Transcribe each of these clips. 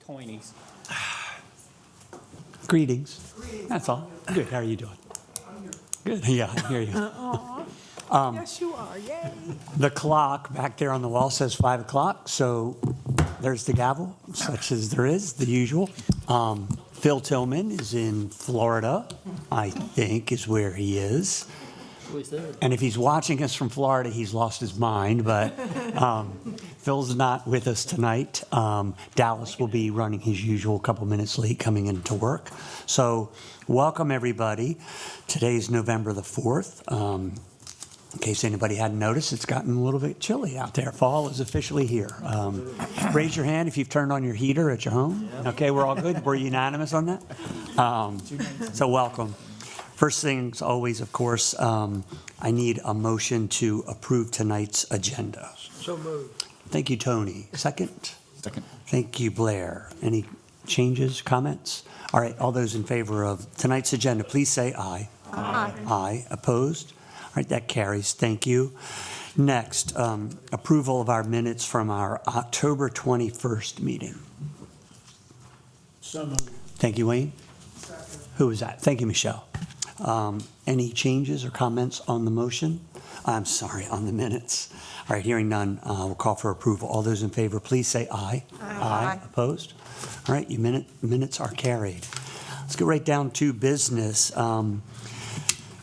pointies. Greetings. That's all. Good. How are you doing? Good. Yeah, I hear you. Yes, you are. Yay. The clock back there on the wall says 5 o'clock, so there's the gavel, such as there is, the usual. Phil Tillman is in Florida, I think is where he is. And if he's watching us from Florida, he's lost his mind, but Phil's not with us tonight. Dallas will be running his usual couple minutes late coming into work. So welcome, everybody. Today's November the 4th. In case anybody hadn't noticed, it's gotten a little bit chilly out there. Fall is officially here. Raise your hand if you've turned on your heater at your home. Okay, we're all good. We're unanimous on that. So welcome. First things always, of course, I need a motion to approve tonight's agenda. So moved. Thank you, Tony. Second? Second. Thank you, Blair. Any changes, comments? All right, all those in favor of tonight's agenda, please say aye. Aye. Aye. Opposed? All right, that carries. Thank you. Next, approval of our minutes from our October 21st meeting. So moved. Thank you, Wayne. Second. Who was that? Thank you, Michelle. Any changes or comments on the motion? I'm sorry, on the minutes. All right, hearing none, we'll call for approval. All those in favor, please say aye. Aye. Opposed? All right, your minutes are carried. Let's get right down to business.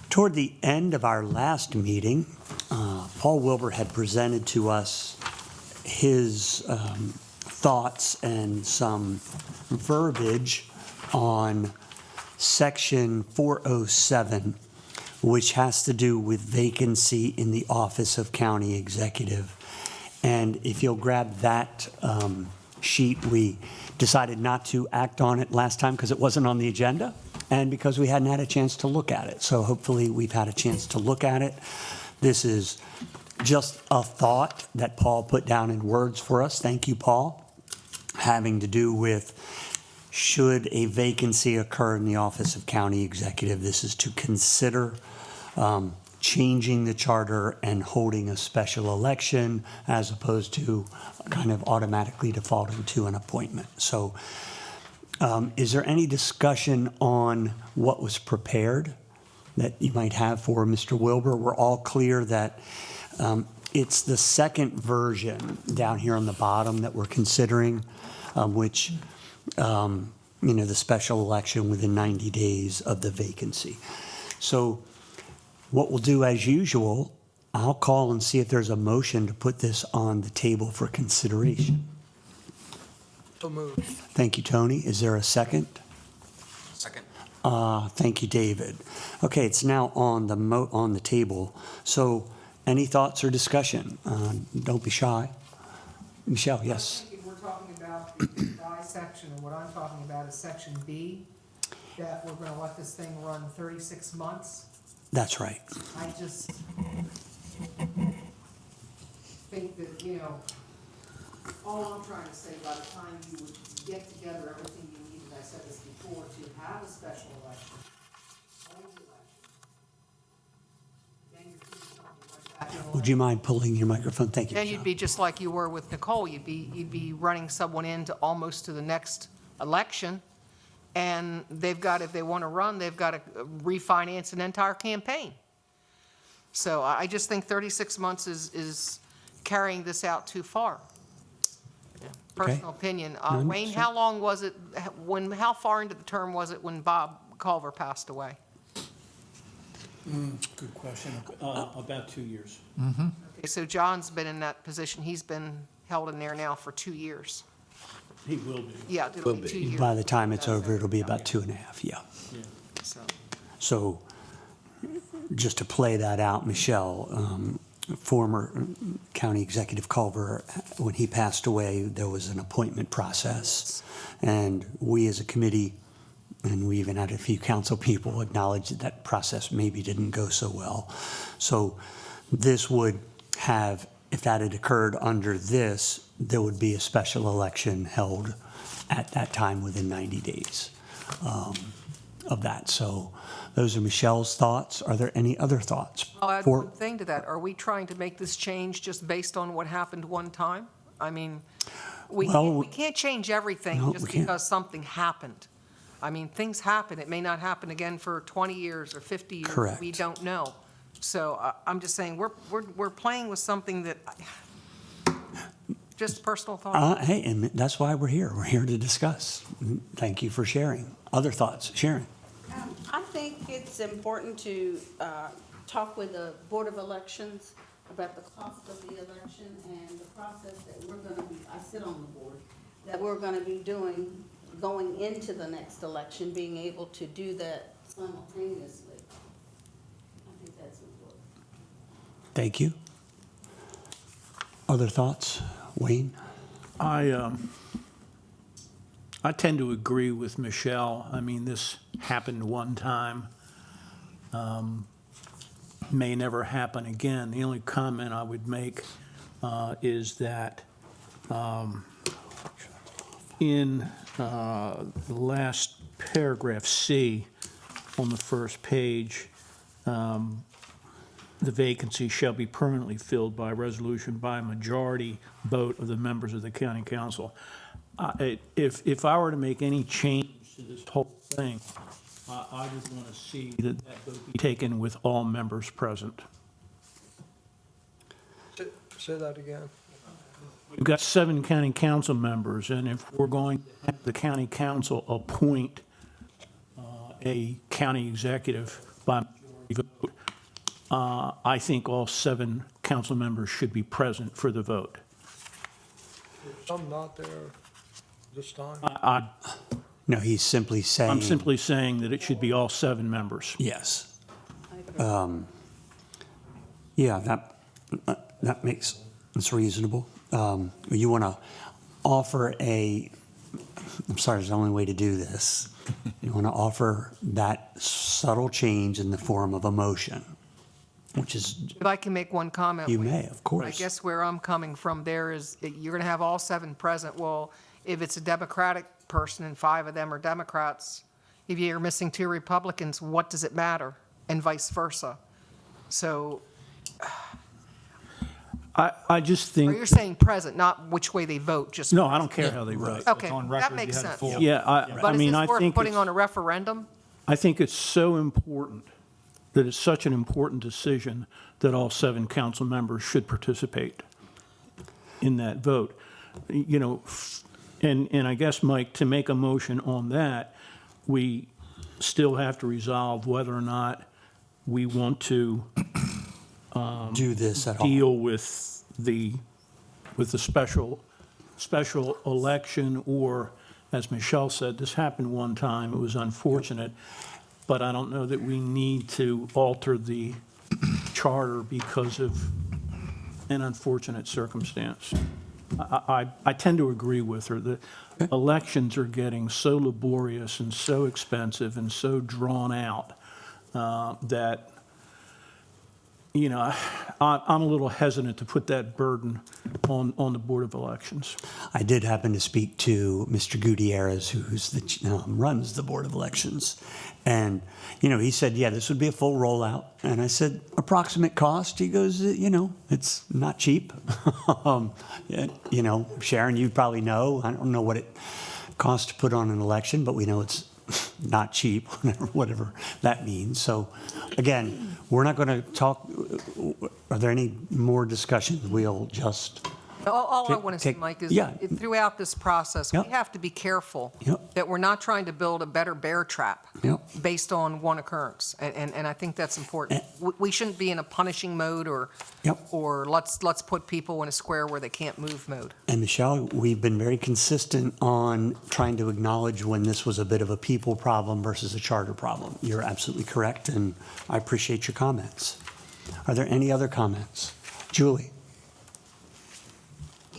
Toward the end of our last meeting, Paul Wilbur had presented to us his thoughts and some verbiage on Section 407, which has to do with vacancy in the office of county executive. And if you'll grab that sheet, we decided not to act on it last time because it wasn't on the agenda and because we hadn't had a chance to look at it. So hopefully we've had a chance to look at it. This is just a thought that Paul put down in words for us. Thank you, Paul. Having to do with should a vacancy occur in the office of county executive, this is to consider changing the charter and holding a special election as opposed to kind of automatically defaulting to an appointment. So is there any discussion on what was prepared that you might have for Mr. Wilbur? We're all clear that it's the second version down here on the bottom that we're considering, which the special election within 90 days of the vacancy. So what we'll do as usual, I'll call and see if there's a motion to put this on the table for consideration. So moved. Thank you, Tony. Is there a second? Second. Thank you, David. Okay, it's now on the table. So any thoughts or discussion? Don't be shy. Michelle, yes. I think if we're talking about by section, and what I'm talking about is section B, that we're gonna let this thing run 36 months. That's right. I just think that, all I'm trying to say, by the time you would get together everything you need, and I said this before, to have a special election, hold the election, then you're doing something like that. Would you mind pulling your microphone? Thank you, Yeah, Michelle. you'd be just like you were with Nicole. You'd be running someone into almost to the next election, and they've got, if they want to run, they've got to refinance an entire campaign. So I just think 36 months is carrying this out too far. Yeah, personal opinion. I Wayne, understand. how long was it, how far into the term was it when Bob Culver passed away? Good question. About 2 years. Okay, so John's been in that position. He's been held in there now for 2 years. He will be. Yeah, it'll be 2 years. By the time it's over, it'll be about 2.5, yeah. Yeah. So. So just to play that out, Michelle, former county executive Culver, when he passed away, there was an appointment process. And we as a committee, and we even had a few council people acknowledge that that process maybe didn't go so well. So this would have, if that had occurred under this, there would be a special election held at that time within 90 days of that. So those are Michelle's thoughts. Are there any other thoughts? I'll add For- one thing to that. Are we trying to make this change just based on what happened one time? I mean, We can't change everything No, just we can't. because something happened. I mean, things happen. It may not happen again for 20 years or 50 years. Correct. We don't know. So I'm just saying, we're playing with something that, just personal thought. Hey, and that's why we're here. We're here to discuss. Thank you for sharing. Other thoughts? Sharon? I think it's important to talk with the Board of Elections about the cost of the election and the process that we're going to be, I sit on the board, that we're going to be doing going into the next election, being able to do that simultaneously. I think that's important. Thank you. Other thoughts? Wayne? I tend to agree with Michelle. I mean, this happened one time, may never happen again. The only comment I would make is that in the last paragraph, C, on the first page, the vacancy shall be permanently filled by resolution by a majority vote of the members of the county council. If I were to make any change to this whole thing, I would want to see that vote be taken with all members present. Say that again. We've got 7 county council members, and if we're going to have the county council appoint a county executive by majority vote, I think all 7 council members should be present for the vote. Some not there this time. No, he's simply saying. I'm simply saying that it should be all 7 members. Yes. I agree. Yeah, that makes, it's reasonable. You want to offer I'm sorry, it's the only way to do this. You want to offer that subtle change in the form of a motion, which is, If I can make one comment. you Wayne. may, of course. I guess where I'm coming from there is, you're going to have all 7 present. Well, if it's a Democratic person and 5 of them are Democrats, if you're missing 2 Republicans, what does it matter? And vice versa. So, I just or think, you're saying present, not which way they vote, just. no, I don't care how they vote. Okay, that makes sense. Yeah, I mean, I But is this worth think, putting on a referendum? I think it's so important, that it's such an important decision that all 7 council members should participate in that vote. You know, and I guess, Mike, to make a motion on that, we still have to resolve whether or not we want to Do this at all. deal with the special election, or, as Michelle said, this happened one time, it was unfortunate, but I don't know that we need to alter the charter because of an unfortunate circumstance. I tend to agree with her. The elections are getting so laborious and so expensive and so drawn out that, you know, I'm a little hesitant to put that burden on the Board of Elections. I did happen to speak to Mr. Gutierrez, who's runs the Board of Elections. And, you know, he said, yeah, this would be a full rollout. And I said, approximate cost? He goes, you know, it's not cheap. You know, Sharon, you probably know. I don't know what it costs to put on an election, but we know it's not cheap, whatever that means. So, again, we're not going to talk. Are there any more discussions? We'll just. All I want to say, take- Mike, is yeah. throughout this process, we Yep. have to be careful Yep. that we're not trying to build a better bear trap Yep. based on one occurrence. And I think that's important. We shouldn't be in a punishing mode Yep. or let's put people in a square where they can't move mode. And Michelle, we've been very consistent on trying to acknowledge when this was a bit of a people problem versus a charter problem. You're absolutely correct, and I appreciate your comments. Are there any other comments? Julie?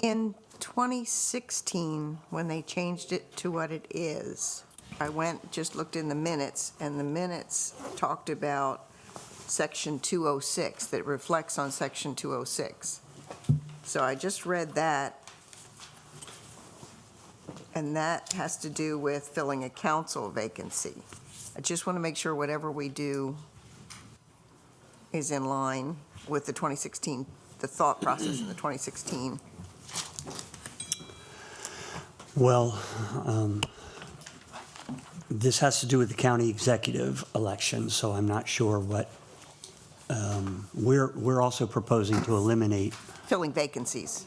In 2016, when they changed it to what it is, I just looked in the minutes, and the minutes talked about Section 206, that reflects on Section 206. So I just read that, and that has to do with filling a council vacancy. I just want to make sure whatever we do is in line with the 2016, the thought process in the 2016. Well, this has to do with the county executive election, so I'm not sure what, we're also proposing to eliminate, Filling vacancies.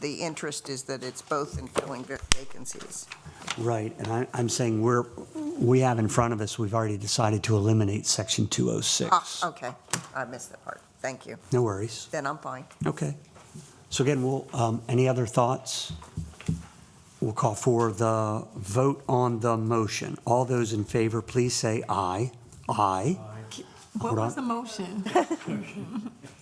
The interest is that it's both in filling vacancies. right, and I'm saying we have in front of us, we've already decided to eliminate Section 206. Okay, I missed that part. Thank you. No worries. Then I'm fine. Okay. So again, any other thoughts? We'll call for the vote on the motion. All those in favor, please say aye. Aye. What Hold was the on. motion?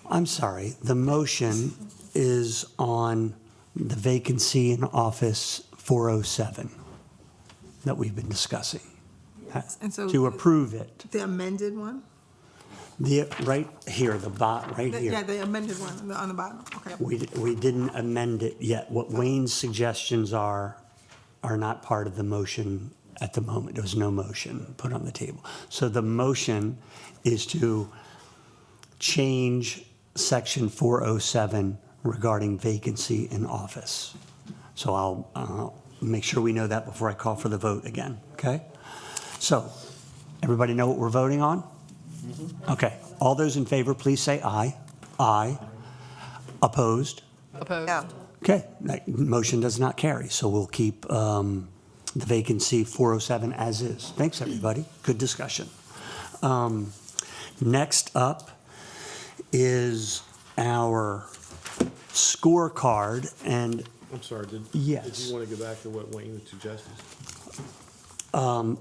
I'm sorry. The motion is on the vacancy in Office 407 that we've been discussing. And so To approve it. the amended one? Right here, right Yeah, here. the amended one on the bottom, okay. We didn't amend it yet. What Wayne's suggestions are not part of the motion at the moment. There was no motion put on the table. So the motion is to change Section 407 regarding vacancy in office. So I'll make sure we know that before I call for the vote again, okay? So, everybody know what we're voting on? Okay. All those in favor, please say aye. Aye. Opposed? Opposed? No. Okay, that motion does not carry, so we'll keep the vacancy 407 as is. Thanks, everybody. Good discussion. Next up is our scorecard, and I'm sorry, did Yes. you want to go back to what Wayne had suggested?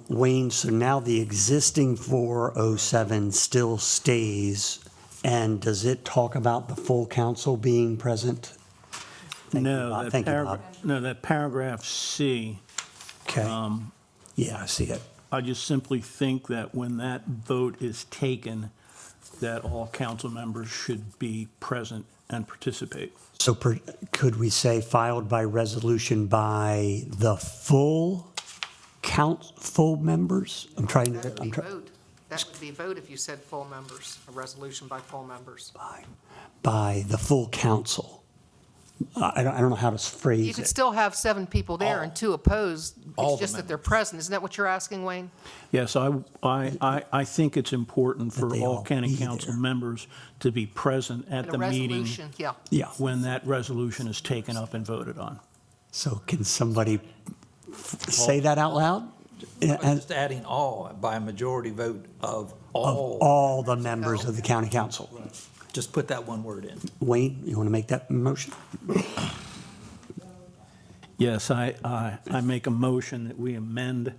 Wayne, so now the existing 407 still stays, and does it talk about the full council being present? Thank you, No, Bob. that Thank you, Bob. paragraph, no, that paragraph C, Okay. Yeah, I see it. I just simply think that when that vote is taken, that all council members should be present and participate. So could we say filed by resolution by the full full members? I'm trying to, That I'm would be trying, vote. That would be vote if you said full members, a resolution by full members. by the full council. I don't know how to You phrase could it. still have 7 people there and 2 opposed. All It's the just that they're present. Isn't that what you're asking, Wayne? Yes, I think it's important That for they all all county be council there. members to be present at In the a meeting resolution, yeah. Yeah, when that resolution is taken up and voted on. so can somebody say that out loud? As- Just adding all by a majority vote of Of all. all the members of the county council. Just put that one word in. Wayne, you want to make that motion? Yes, I make a motion that we amend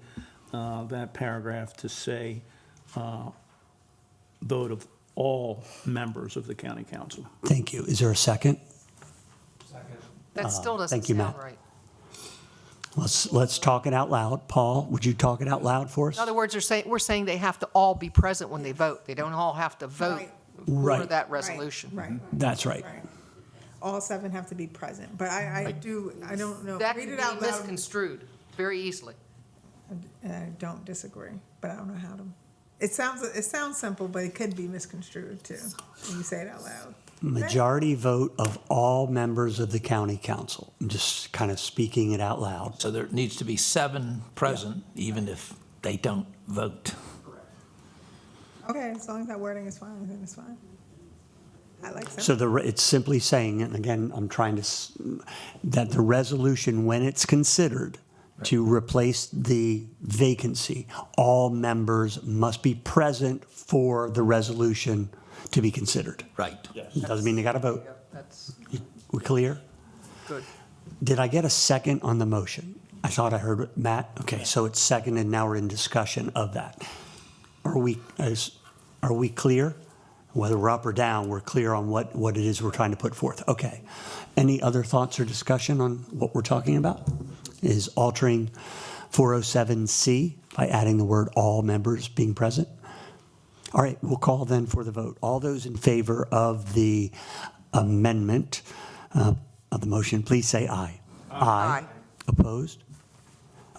that paragraph to say vote of all members of the county council. Thank you. Is there a second? That still doesn't thank you, sound Matt. right. Let's talk it out loud. Paul, would you talk it out loud for us? In other words, we're saying they have to all be present when they vote. They don't all have to vote Right. for Right. that resolution. Right, That's right. right. All 7 have to be present, but I don't know. That Read could it be out loud. misconstrued very easily. And I don't disagree, but I don't know how to. It sounds simple, but it could be misconstrued too, when you say it out loud. Majority vote of all members of the county council. I'm just kind of speaking it out loud. So there needs to be 7 present, even if they don't vote. Okay, as long as that wording is fine, then it's fine. I like So it's simply saying, and again, I'm trying to, that the resolution, when it's considered to replace the vacancy, all members must be present for the resolution to be considered. Right. Doesn't mean they got to vote. That's We clear? good. Did I get a second on the motion? I thought I heard Matt. Okay, so it's second, and now we're in discussion of that. Are we clear? Whether we're up or down, we're clear on what it is we're trying to put forth. Okay. Any other thoughts or discussion on what we're talking about? Is altering 407C by adding the word all members being present? All right, we'll call then for the vote. All those in favor of the amendment of the motion, please say aye. Aye. Opposed?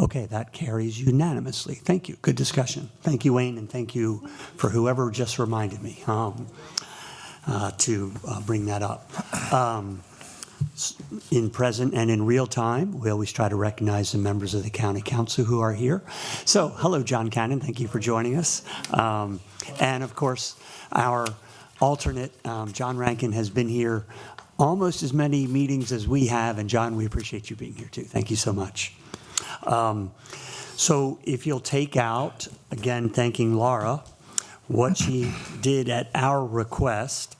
Okay, that carries unanimously. Thank you. Good discussion. Thank you, Wayne, and thank you for whoever just reminded me to bring that up. in present and in real time. We always try to recognize the members of the county council who are here. So, hello, John Cannon. Thank you for joining us. And of course, our alternate, John Rankin, has been here almost as many meetings as we have. And John, we appreciate you being here too. Thank you so much. So if you'll take out, again, thanking Laura, what she did at our request.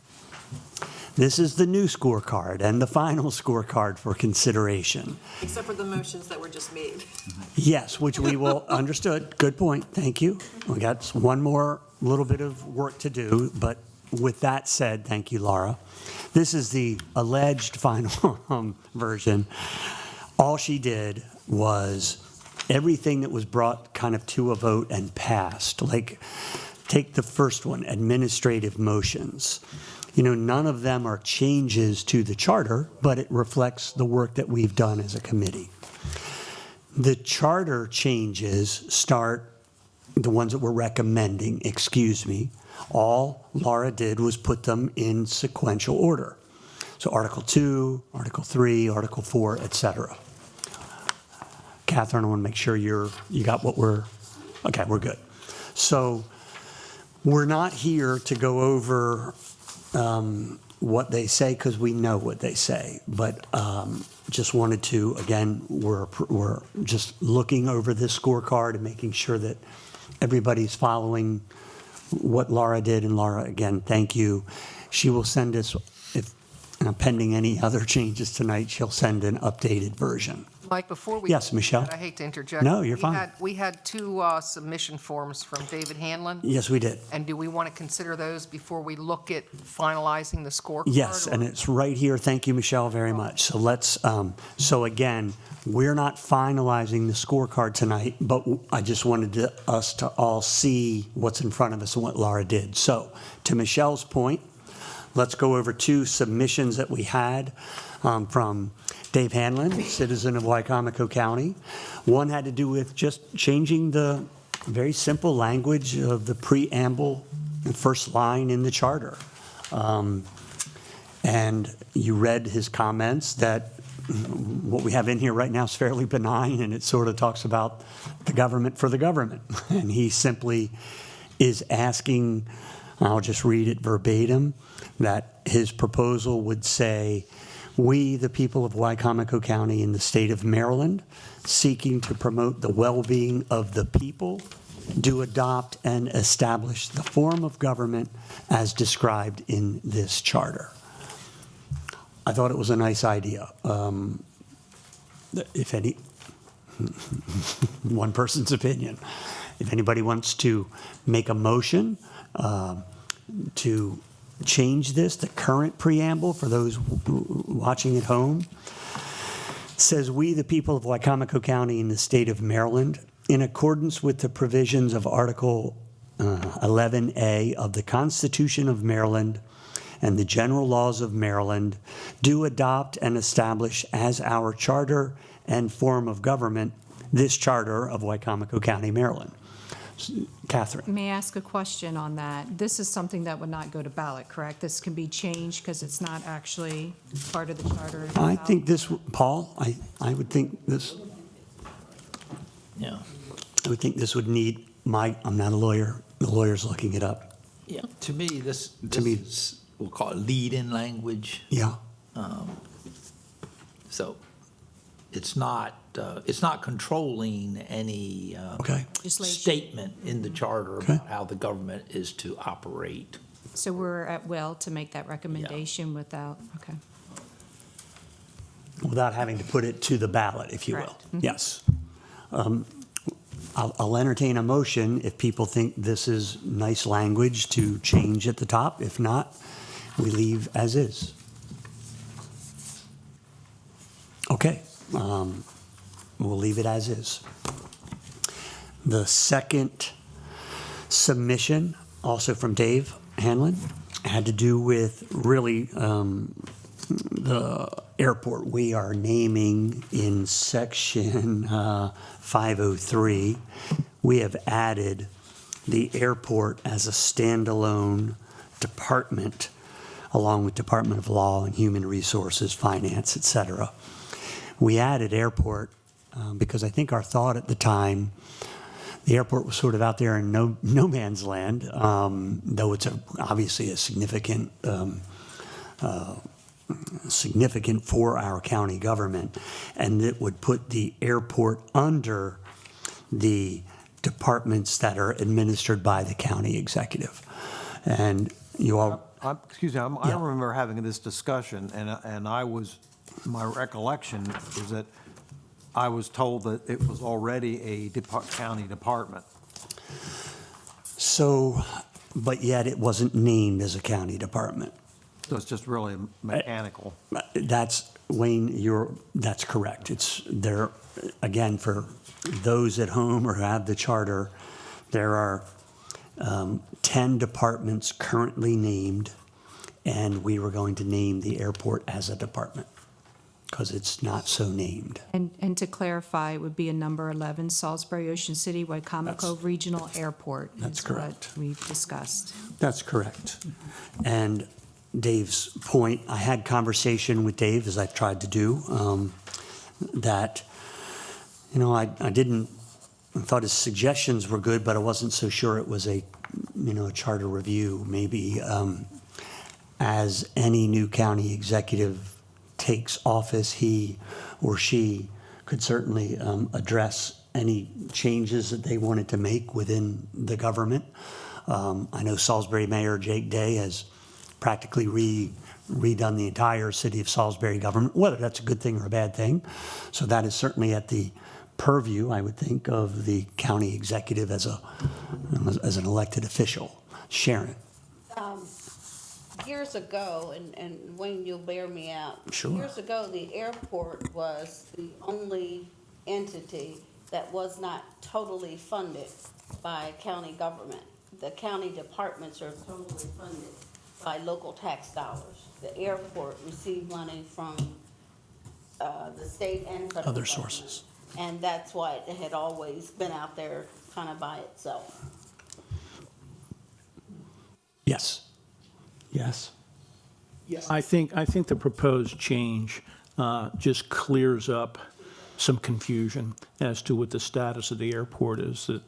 This is the new scorecard and the final scorecard for consideration. Except for the motions that were just made. Yes, which we will, understood. Good point. Thank you. We got one more little bit of work to do, but with that said, thank you, Laura. This is the alleged final version. All she did was everything that was brought kind of to a vote and passed. Like, take the first one, administrative motions. You know, none of them are changes to the charter, but it reflects the work that we've done as a committee. The charter changes start, the ones that we're recommending, all Laura did was put them in sequential order. So Article 2, Article 3, Article 4, et cetera. Catherine, I want to make sure you got what okay, we're good. So we're not here to go over what they say, because we know what they say, but just wanted to, again, we're just looking over this scorecard and making sure that everybody's following what Laura did. And Laura, again, thank you. She will send us, if pending any other changes tonight, she'll send an updated version. Mike, before we. Yes, Michelle? I hate to interject. No, you're fine. We had two submission forms from David Hanlon. Yes, we did. And do we want to consider those before we look at finalizing the scorecard? Yes, and it's right here. Thank you, Michelle, very much. So let's, so again, we're not finalizing the scorecard tonight, but I just wanted us to all see what's in front of us and what Laura did. So to Michelle's point, let's go over two submissions that we had from Dave Hanlon, citizen of Wicomico County. One had to do with just changing the very simple language of the preamble, the first line in the charter. And you read his comments that what we have in here right now is fairly benign, and it sort of talks about the government for the government. And he simply is asking, I'll just read it verbatim, that his proposal would say, "We, the people of Wicomico County in the state of Maryland, seeking to promote the well-being of the people, do adopt and establish the form of government as described in this charter." I thought it was a nice idea. If any, one person's opinion. If anybody wants to make a motion to change this, the current preamble, for those watching at home, says, "We, the people of Wicomico County in the state of Maryland, in accordance with the provisions of Article 11A of the Constitution of Maryland and the general laws of Maryland, do adopt and establish as our charter and form of government this charter of Wicomico County, Maryland." Catherine. May I ask a question on that? This is something that would not go to ballot, correct? This can be changed because it's not actually part of the charter? I think this, Paul, I would think this, Yeah. I would think this would need I'm not a lawyer, the lawyer's looking it up. Yeah. To me, this me- is, we'll call it lead-in language. Yeah, So it's not controlling any okay. Legislation. statement in the charter Okay. about how the government is to operate. So we're at will to make that recommendation without, okay. Without having to put it to the ballot, if you will. Correct. Mhm. Yes. I'll entertain a motion if people think this is nice language to change at the top. If not, we leave as is. Okay, we'll leave it as is. The second submission, also from Dave Hanlon, had to do with really the airport. We are naming in section 503, we have added the airport as a standalone department along with Department of Law and Human Resources, Finance, et cetera. We added airport because I think our thought at the time, the airport was sort of out there in no man's land, though it's obviously a significant for our county government, and it would put the airport under the departments that are administered by the county executive. And you all, Excuse me, I Yeah. remember having this discussion, and my recollection is that I was told that it was already a county department. so, but yet it wasn't named as a county department. So it's just really mechanical. That's, Wayne, that's correct. It's there, again, for those at home or who have the charter, there are 10 departments currently named, and we were going to name the airport as a department because it's not so named. And to clarify, it would be a number 11, Salisbury Ocean City Wicomico Regional Airport. That's is what correct. we've discussed. That's correct. And Dave's point, I had conversation with Dave, as I've tried to do, that, I thought his suggestions were good, but I wasn't so sure it was a charter review. Maybe as any new county executive takes office, he or she could certainly address any changes that they wanted to make within the government. I know Salisbury Mayor Jake Day has practically redone the entire city of Salisbury government, whether that's a good thing or a bad thing. So that is certainly at the purview, I would think, of the county executive as an elected official. Sharon. Years ago, and Wayne, you'll bear me out. Sure. Years ago, the airport was the only entity that was not totally funded by county government. The county departments are totally funded by local tax dollars. The airport received money from the state and federal Other government. sources. And that's why it had always been out there kind of by itself. Yes. Yes. I think the proposed change just clears up some confusion as to what the status of the airport is. That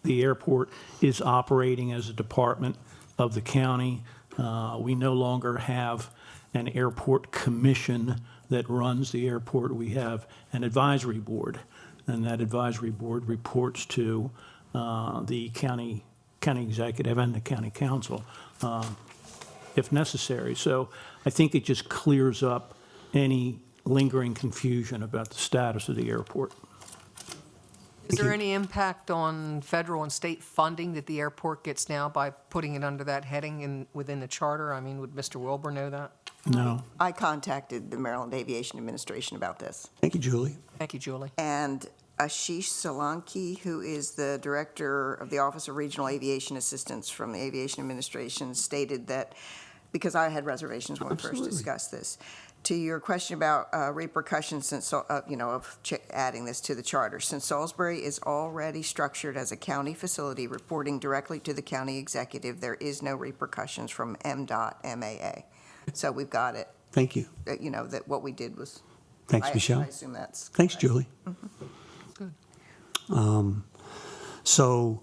the airport is operating as a department of the county. We no longer have an airport commission that runs the airport. We have an advisory board, and that advisory board reports to the county executive and the county council, if necessary. So I think it just clears up any lingering confusion about the status of the airport. Is there any impact on federal and state funding that the airport gets now by putting it under that heading within the charter? I mean, would Mr. Wilbur know that? No. I contacted the Maryland Aviation Administration about this. Thank you, Julie. Thank you, Julie. And Ashish Solanki, who is the director of the Office of Regional Aviation Assistance from the Aviation Administration, stated that, because I had reservations when we first discussed this, to your question about repercussions since, adding this to the charter, since Salisbury is already structured as a county facility reporting directly to the county executive, there is no repercussions from MDOT MAA. So we've got it, Thank you. that what we did was. Thanks, Michelle. I assume that's. Thanks, correct. Julie. Good. So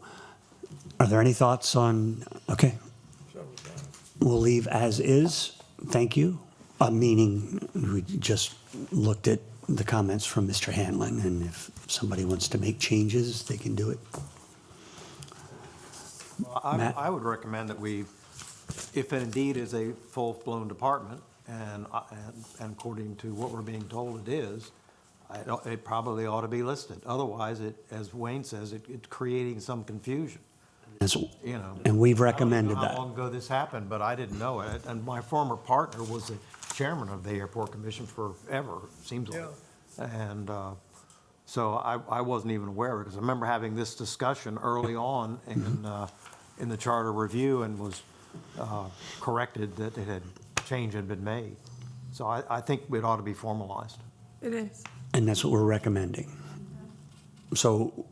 are there any thoughts on, okay, we'll leave as is. Thank you. Meaning, we just looked at the comments from Mr. Hanlon, and if somebody wants to make changes, they can do it. Matt? I would recommend that we, if it indeed is a full-blown department, and according to what we're being told it is, it probably ought to be listed. Otherwise, as Wayne says, it's creating some confusion. And we've recommended I don't know how long that. ago this happened, but I didn't know it. And my former partner was the chairman of the Airport Commission forever, seems like. And so I wasn't even aware, because I remember having this discussion early on in the charter review, and was corrected that change had been made. So I think it ought to be formalized. It is. And that's what we're recommending. So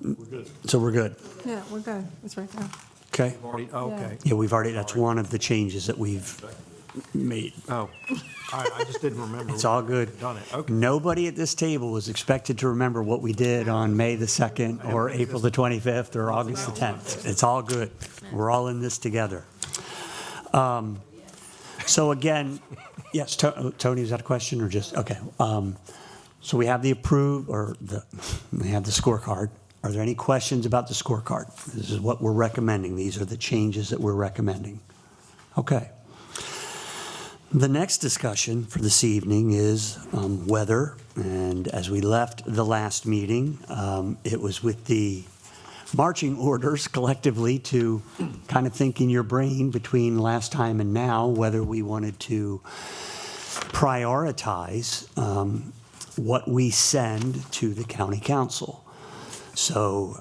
we're good. Yeah, we're good. It's right there. Okay? Okay. Yeah, we've already, that's one of the changes that we've made. Oh, all right, I just didn't remember. It's all good. Done it, okay. Nobody at this table was expected to remember what we did on May the 2nd or April the 25th or August the 10th. It's all good. We're all in this together. So again, yes, Tony, is that a question or just, okay. So we have the approved, we have the scorecard. Are there any questions about the scorecard? This is what we're recommending. These are the changes that we're recommending. Okay. The next discussion for this evening is weather, and as we left the last meeting, it was with the marching orders collectively to kind of think in your brain between last time and now whether we wanted to prioritize what we send to the county council. So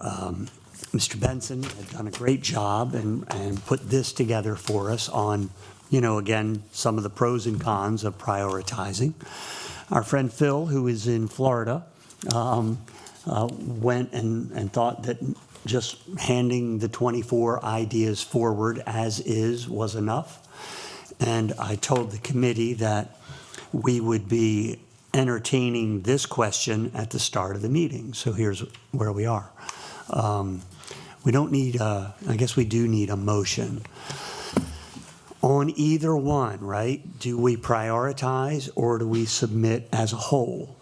Mr. Benson had done a great job and put this together for us on, again, some of the pros and cons of prioritizing. Our friend Phil, who is in Florida, went and thought that just handing the 24 ideas forward as is was enough. And I told the committee that we would be entertaining this question at the start of the meeting. So here's where we are. We don't need I guess we do need a motion on either one, right? Do we prioritize or do we submit as a whole?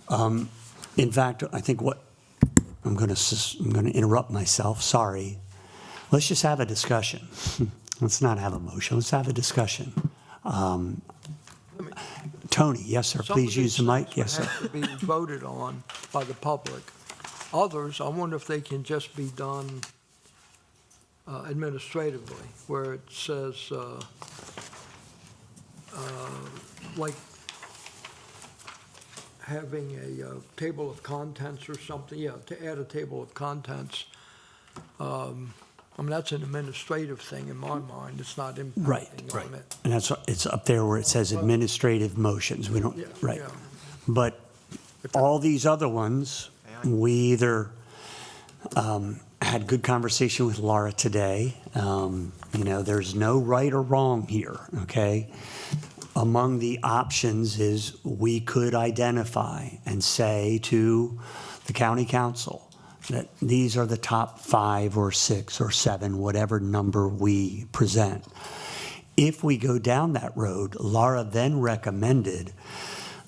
In fact, I think I'm going to interrupt myself. Sorry. Let's just have a discussion. Let's not have a motion. Let's have a discussion. Tony, yes, sir. Please use the mic. Yes, sir. Have to be voted on by the public. Others, I wonder if they can just be done administratively, where it says, like having a table of contents or something, to add a table of contents. That's an administrative thing in my mind. It's not impacting on it. And it's up there where it says administrative motions. We don't, Yeah, right. yeah. But all these other ones, we either had good conversation with Laura today. There's no right or wrong here, okay? Among the options is we could identify and say to the county council that these are the top 5 or 6 or 7, whatever number we present. If we go down that road, Laura then recommended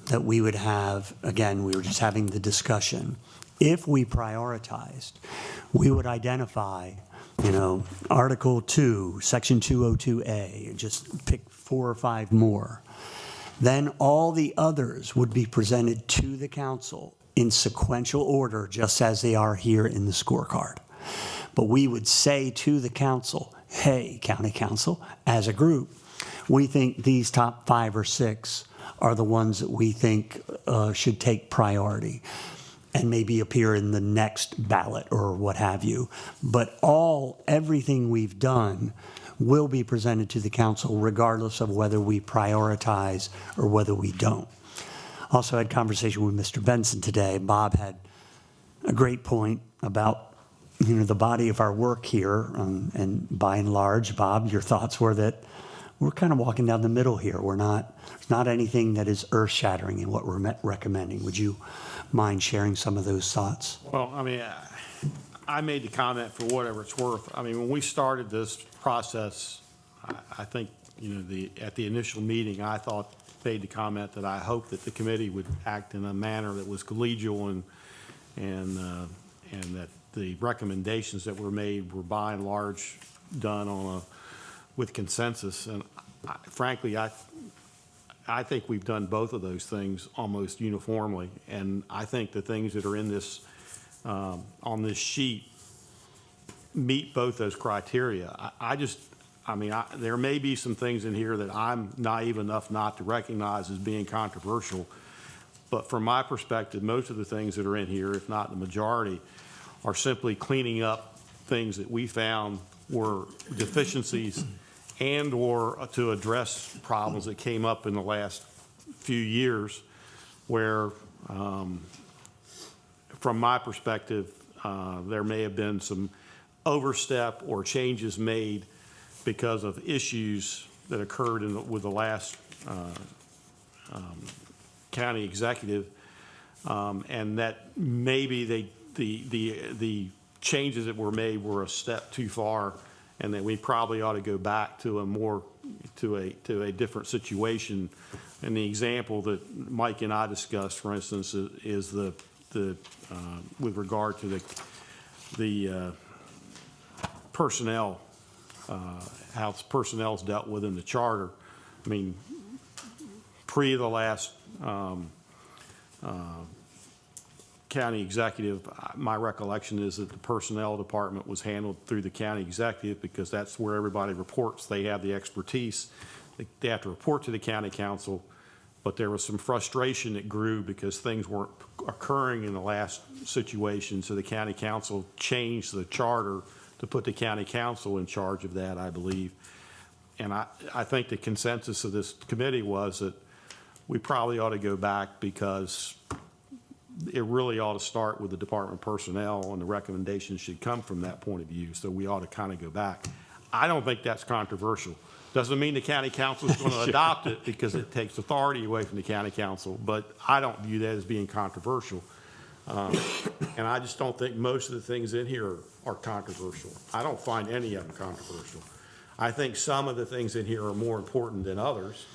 that we would have, again, we were just having the discussion, if we prioritized, we would identify, Article 2, Section 202A, just pick 4 or 5 more. Then all the others would be presented to the council in sequential order, just as they are here in the scorecard. But we would say to the council, hey, county council, as a group, we think these top 5 or 6 are the ones that we think should take priority and maybe appear in the next ballot or what have you. But everything we've done will be presented to the council regardless of whether we prioritize or whether we don't. Also had conversation with Mr. Benson today. Bob had a great point about, the body of our work here. And by and large, Bob, your thoughts were that we're kind of walking down the middle here. There's not anything that is earth-shattering in what we're recommending. Would you mind sharing some of those thoughts? Well, I made the comment for whatever it's worth. When we started this process, I think, at the initial meeting, I made the comment that I hoped that the committee would act in a manner that was collegial and that the recommendations that were made were by and large done with consensus. And frankly, I think we've done both of those things almost uniformly. And I think the things that are in this, on this sheet meet both those criteria. There may be some things in here that I'm naive enough not to recognize as being controversial, but from my perspective, most of the things that are in here, if not the majority, are simply cleaning up things that we found were deficiencies and or to address problems that came up in the last few years where, from my perspective, there may have been some overstep or changes made because of issues that occurred with the last county executive, and that maybe the changes that were made were a step too far, and that we probably ought to go back to a different situation. And the example that Mike and I discussed, for instance, is the with regard to the personnel, how personnel is dealt with in the charter. I mean, pre the last county executive, my recollection is that the personnel department was handled through the county executive because that's where everybody reports. They have the expertise. They have to report to the county council, but there was some frustration that grew because things weren't occurring in the last situation, so the county council changed the charter to put the county council in charge of that, I believe. And I think the consensus of this committee was that we probably ought to go back because it really ought to start with the department personnel, and the recommendations should come from that point of view. So we ought to kind of go back. I don't think that's controversial. Doesn't mean the county council is going to adopt it because it takes authority away from the county council, but I don't view that as being controversial. And I just don't think most of the things in here are controversial. I don't find any of them controversial. I think some of the things in here are more important than others.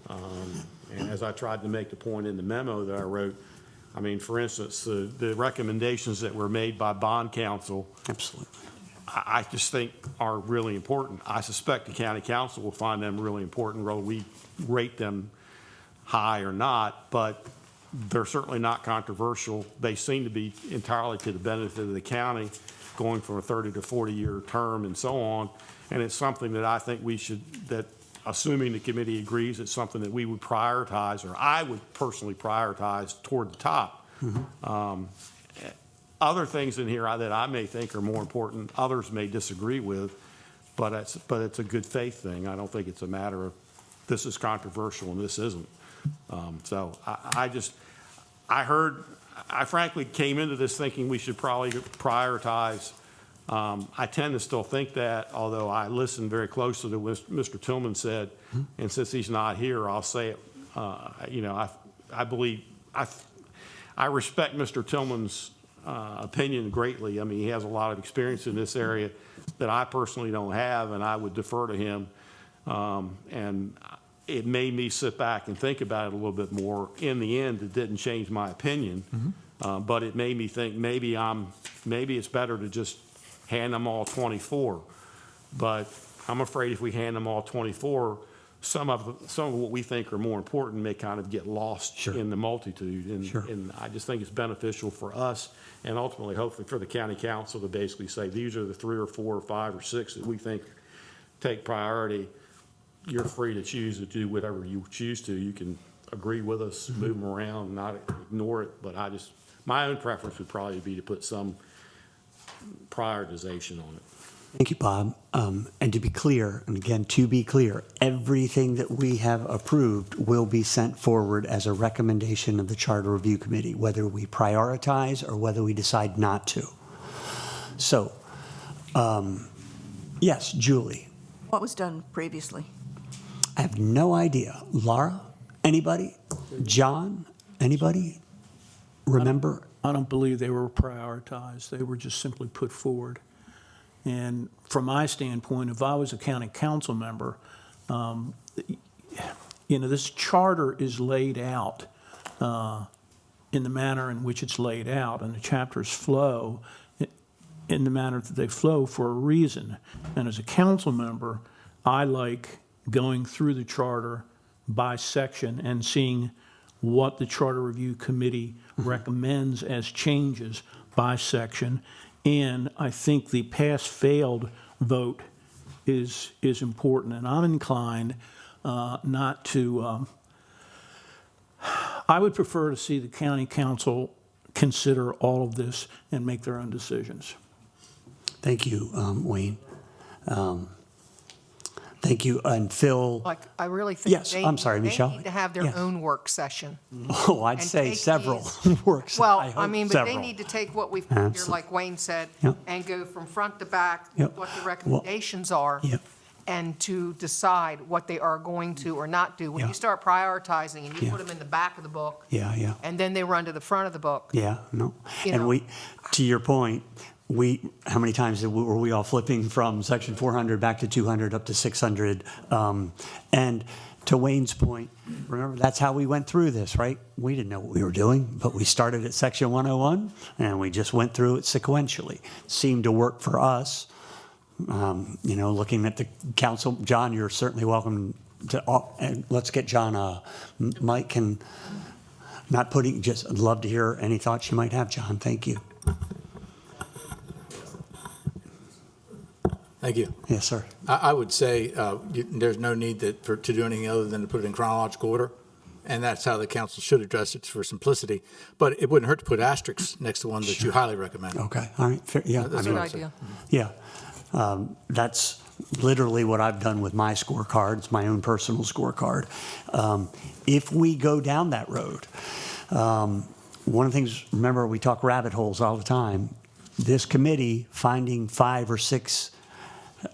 And as I tried to make the point in the memo that I wrote, I mean, for instance, the recommendations that were made by bond counsel, Absolutely. I just think are really important. I suspect the county council will find them really important, whether we rate them high or not, but they're certainly not controversial. They seem to be entirely to the benefit of the county, going from a 30 to 40-year term and so on. And it's something that I think we should, that assuming the committee agrees, it's something that we would prioritize, or I would personally prioritize toward the top. Other things in here that I may think are more important, others may disagree with, but it's a good faith thing. I don't think it's a matter of this is controversial and this isn't. So I frankly came into this thinking we should probably prioritize. I tend to still think that, although I listened very closely to what Mr. Tillman said, and since he's not here, I'll say it. I believe, I respect Mr. Tillman's opinion greatly. I mean, he has a lot of experience in this area that I personally don't have, and I would defer to him. And it made me sit back and think about it a little bit more. In the end, it didn't change my opinion, but it made me think maybe it's better to just hand them all 24. But I'm afraid if we hand them all 24, some of what we think are more important may kind of get lost in the multitude. And I just think it's beneficial for us and ultimately, hopefully, for the county council to basically say, these are the 3 or 4 or 5 or 6 that we think take priority. You're free to choose to do whatever you choose to. You can agree with us, move them around, not ignore it. But my own preference would probably be to put some prioritization on it. Thank you, Bob. And to be clear, and again, to be clear, everything that we have approved will be sent forward as a recommendation of the Charter Review Committee, whether we prioritize or whether we decide not to. So, yes, Julie. What was done previously? I have no idea. Laura? Anybody? John? Anybody? Remember? I don't believe they were prioritized. They were just simply put forward. And from my standpoint, if I was a county council member, this charter is laid out in the manner in which it's laid out, and the chapters flow in the manner that they flow for a reason. And as a council member, I like going through the charter by section and seeing what the Charter Review Committee recommends as changes by section. And I think the pass-failed vote is important. And I'm inclined not to, I would prefer to see the county council consider all of this and make their own decisions. Thank you, Wayne. Thank you. And Phil, Like, I really think Yes, I'm sorry, Michelle. They need to have their Yes. own work session. oh, I'd And say take several these- works. Well, hope I mean, but they several. need to take what we've put here, Absolutely. like Wayne said, Yep. and go from front to back, Yep. what the recommendations are, Yep. and to decide what they are going to or not do. When Yeah. you start prioritizing and you Yeah. put them in the back of the book, Yeah, yeah. and then they run to the front of the book. Yeah, no. You And know. we, to your point, how many times were we all flipping from section 400 back to 200 up to 600? And to Wayne's point, remember, that's how we went through this, right? We didn't know what we were doing, but we started at section 101 and we just went through it sequentially. Seemed to work for us. Looking at the council, John, you're certainly welcome to, and let's get John, Mike can, not putting, just, I'd love to hear any thoughts you might have, John. Thank you. Thank you. Yes, sir. I would say there's no need to do anything other than to put it in chronological order, and that's how the council should address it for simplicity. But it wouldn't hurt to put asterisks next to one that you highly recommend. Okay, all right, fair, yeah. That's I mean, Good idea. Yeah, that's literally what I've done with my scorecard. It's my own personal scorecard. If we go down that road, one of the things, remember, we talk rabbit holes all the time. This committee finding 5 or 6,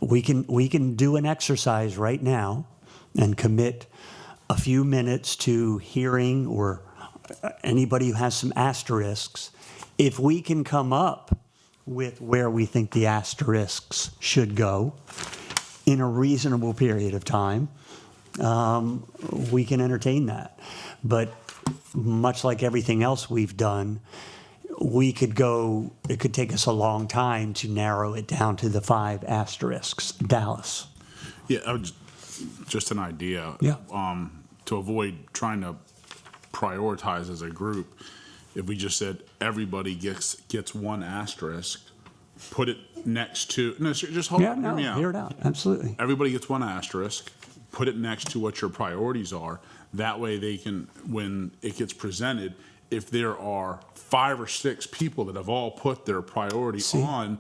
we can do an exercise right now and commit a few minutes to hearing or anybody who has some asterisks. If we can come up with where we think the asterisks should go in a reasonable period of time, we can entertain that. But much like everything else we've done, it could take us a long time to narrow it down to the 5 asterisks. Dallas. Yeah, just an idea. Yeah. To avoid trying to prioritize as a group, if we just said everybody gets 1 asterisk, put it next to, no, just hold Yeah, on, no, hear me out. hear it out, absolutely. Everybody gets 1 asterisk, put it next to what your priorities are. That way they can, when it gets presented, if there are 5 or 6 people that have all put their priority on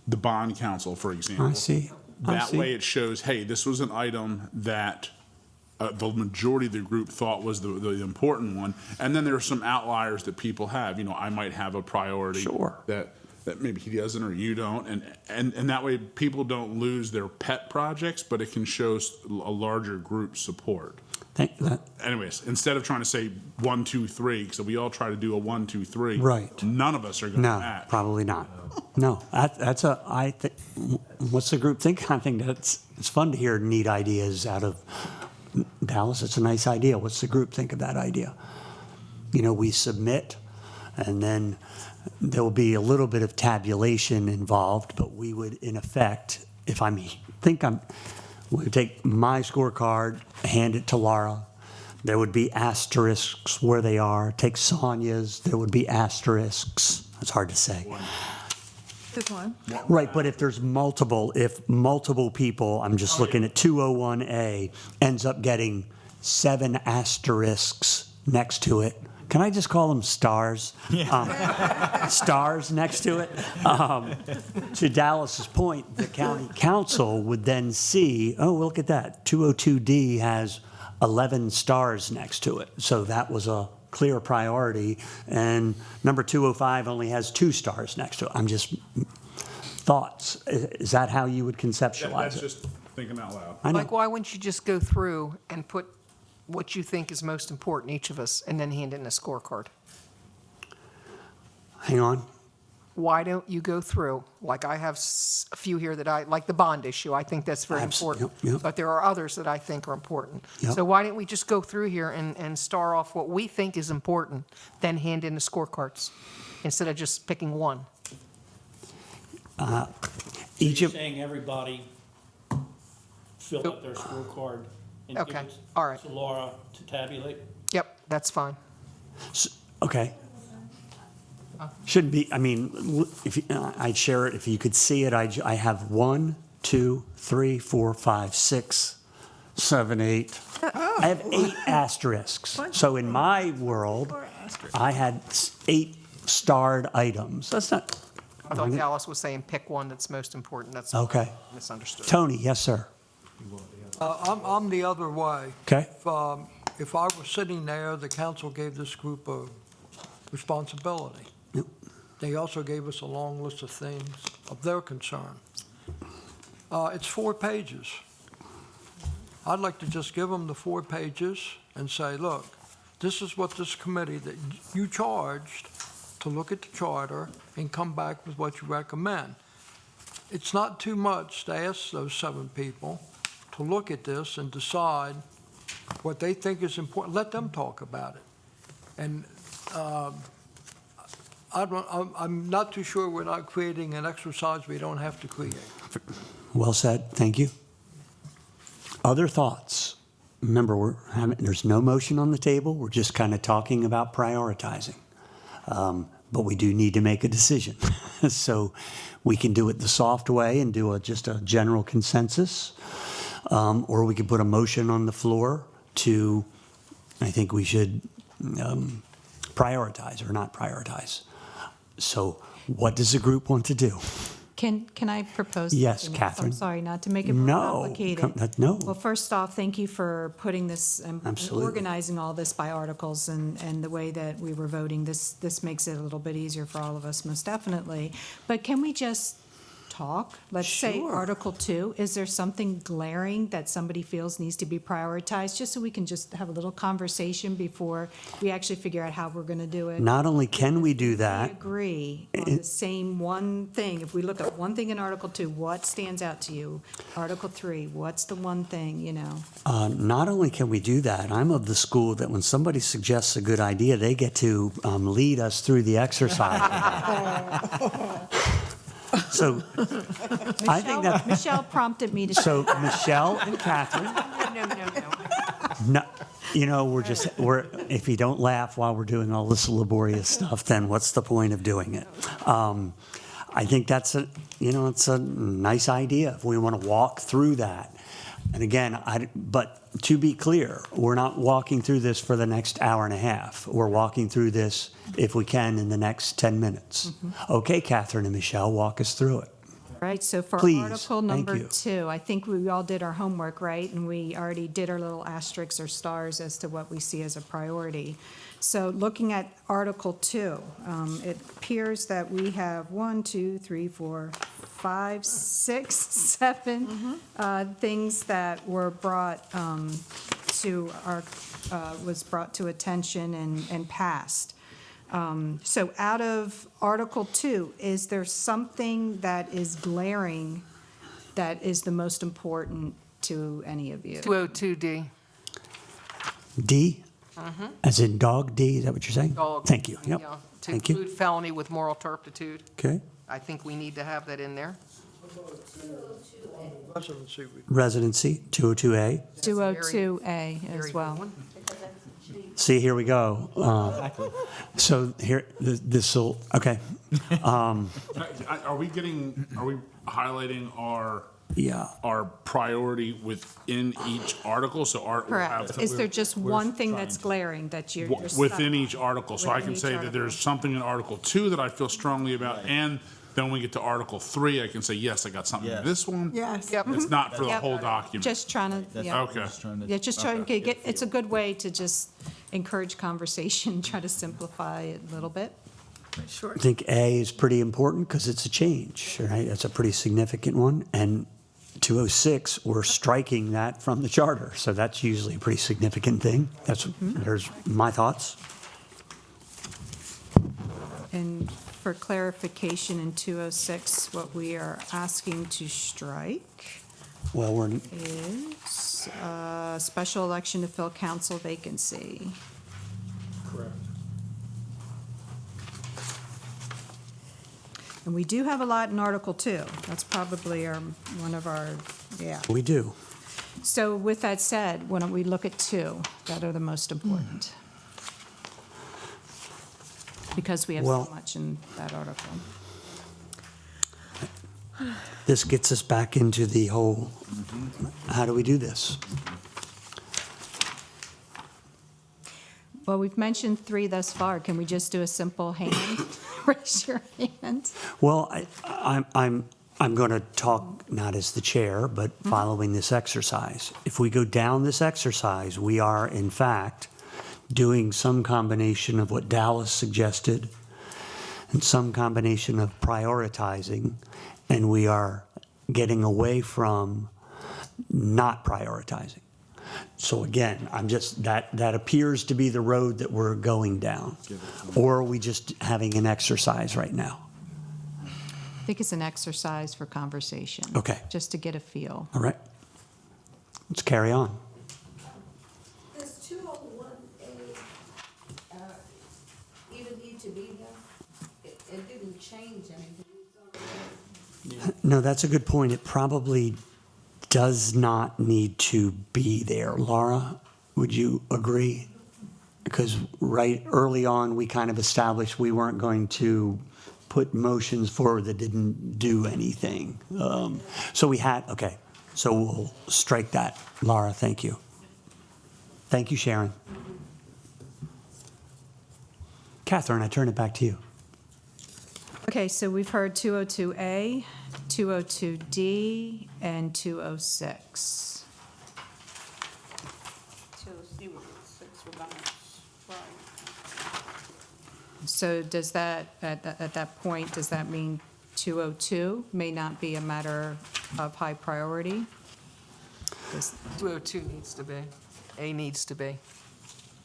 the bond council, for example. I see. That way it shows, hey, this was an item that the majority of the group thought was the important one. And then there are some outliers that people have. I might have a priority Sure. that maybe he doesn't or you don't. And that way people don't lose their pet projects, but it can show a larger group support. Anyways, instead of trying to say 1, 2, 3, because if we all try to do a 1, 2, 3, Right. none of us are going to No, match. probably not. No, what's the group think? I think it's fun to hear neat ideas out of Dallas. It's a nice idea. What's the group think of that idea? We submit, and then there will be a little bit of tabulation involved, but we would, in effect, we would take my scorecard, hand it to Laura. There would be asterisks where they are. Take Sonia's, there would be asterisks. It's hard to say. Just one. Right, but if multiple people, I'm just looking at 201A, ends up getting 7 asterisks next to it, can I just call them stars? Stars next to it. To Dallas's point, the county council would then see, oh, look at that, 202D has 11 stars next to it. So that was a clear priority. And number 205 only has 2 stars next to it. I'm just, thoughts. Is that how you would conceptualize That's it? just thinking out loud. I know. Like, why wouldn't you just go through and put what you think is most important, each of us, and then hand in a scorecard? Hang on. Why don't you go through, like I have a few here like the bond issue, I think that's very important. Yep. But there are others that I think are important. Yep. So why don't we just go through here and star off what we think is important, then hand in the scorecards, instead of just picking one? Each You're of, saying everybody fill out their scorecard and give Okay, it all right. to Laura to tabulate? Yep, that's fine. okay. Shouldn't be, I'd share it, if you could see it, I have 1, 2, 3, 4, 5, 6, 7, 8. I have 8 asterisks. So in my world, I had 8 starred items. That's not, I thought Dallas was saying pick one that's most important. That's okay. misunderstood. Tony, yes, sir. I'm the other way. Okay? If I were sitting there, the council gave this group a responsibility. Yep. They also gave us a long list of things of their concern. It's 4 pages. I'd like to just give them the 4 pages and say, look, this is what this committee that you charged to look at the charter and come back with what you recommend. It's not too much to ask those 7 people to look at this and decide what they think is important. Let them talk about it. And I'm not too sure we're not creating an exercise we don't have to create. Well said, thank you. Other thoughts? Remember, there's no motion on the table, we're just kind of talking about prioritizing. But we do need to make a decision. So we can do it the soft way and do just a general consensus, or we can put a motion on the floor to, I think we should prioritize or not prioritize. So what does the group want to do? Can I propose? Yes, something else? Catherine. I'm sorry, not to make it more No, complicated. no. Well, first off, thank you for putting this, and Absolutely. organizing all this by articles and the way that we were voting. This makes it a little bit easier for all of us, most definitely. But can we just talk? Let's say Sure. Article 2, is there something glaring that somebody feels needs to be prioritized? Just so we can just have a little conversation before we actually figure out how we're going to do it. Not only can we do We that, agree on the same one thing. If we look at one thing in Article 2, what stands out to you? Article 3, what's the one thing, not only can we do that, I'm of the school that when somebody suggests a good idea, they get to lead us through the exercise. So I think that, Michelle prompted me to say, so Michelle and Catherine, no, we're, if you don't laugh while we're doing all this laborious stuff, then what's the point of doing it? I think that's it's a nice idea if we want to walk through that. And again, but to be clear, we're not walking through this for the next hour and a half. We're walking through this, if we can, in the next 10 minutes. Okay, Catherine and Michelle, walk us through it. right, so for Please, Article thank number you. 2, I think we all did our homework, right? And we already did our little asterisks or stars as to what we see as a priority. So looking at Article 2, it appears that we have 1, 2, 3, 4, 5, 6, 7 things that were brought to our, was brought to attention and passed. So out of Article 2, is there something that is glaring that is the most important to any of you? 202D. D, as in dog D, is that what you're saying? Dog. Thank you, yep, Yeah, To thank you. include felony with moral turpitude. Okay, I think we need to have that in there. Residency, residency, 202A. 202A Very as good well. one. See, here we go. So here, this'll, okay. Are we highlighting our priority within each article? So Correct. Is there just one thing that's glaring that you're stuck within on? each article? So I Within can each say that article. there's something in Article 2 that I feel strongly about, and then when we get to Article 3, I can say, yes, I got something in this one. Yes. Yep. It's not for the Yep. whole document. Just trying to, yeah. Okay. Yeah, just trying to get, it's a good way to just encourage conversation, try to simplify it a little bit. Sure. I think A is pretty important because it's a change, right? That's a pretty significant one. And 206, we're striking that from the charter. So that's usually a pretty significant thing. There's my thoughts. And for clarification, in 206, what we are asking to strike Well, we're, is special election to fill council vacancy. correct. And we do have a lot in Article 2. That's probably one of our, yeah. we do. So with that said, why don't we look at 2 that are the most important? Because we have Well- so much in that article. This gets us back into the whole, how do we do this? Well, we've mentioned 3 thus far. Can we just do a simple hand? Raise your hand. Well, I'm going to talk not as the chair, but following this exercise. If we go down this exercise, we are in fact doing some combination of what Dallas suggested and some combination of prioritizing, and we are getting away from not prioritizing. So again, I'm just, that appears to be the road that we're going down. Or are we just having an exercise right now? I think it's an exercise for conversation. Okay. Just to get a feel. All right. Let's carry on. Does 201A even need to be there? It didn't change anything. No, that's a good point. It probably does not need to be there. Laura, would you agree? Because right early on, we kind of established we weren't going to put motions forward that didn't do anything. So we had, okay, so we'll strike that. Laura, thank you. Thank you, Sharon. Catherine, I turn it back to you. Okay, so we've heard 202A, 202D, and 206. To see what the 6 we're gonna, right. So does that, at that point, does that mean 202 may not be a matter of high priority? 202 needs to be, A needs to be.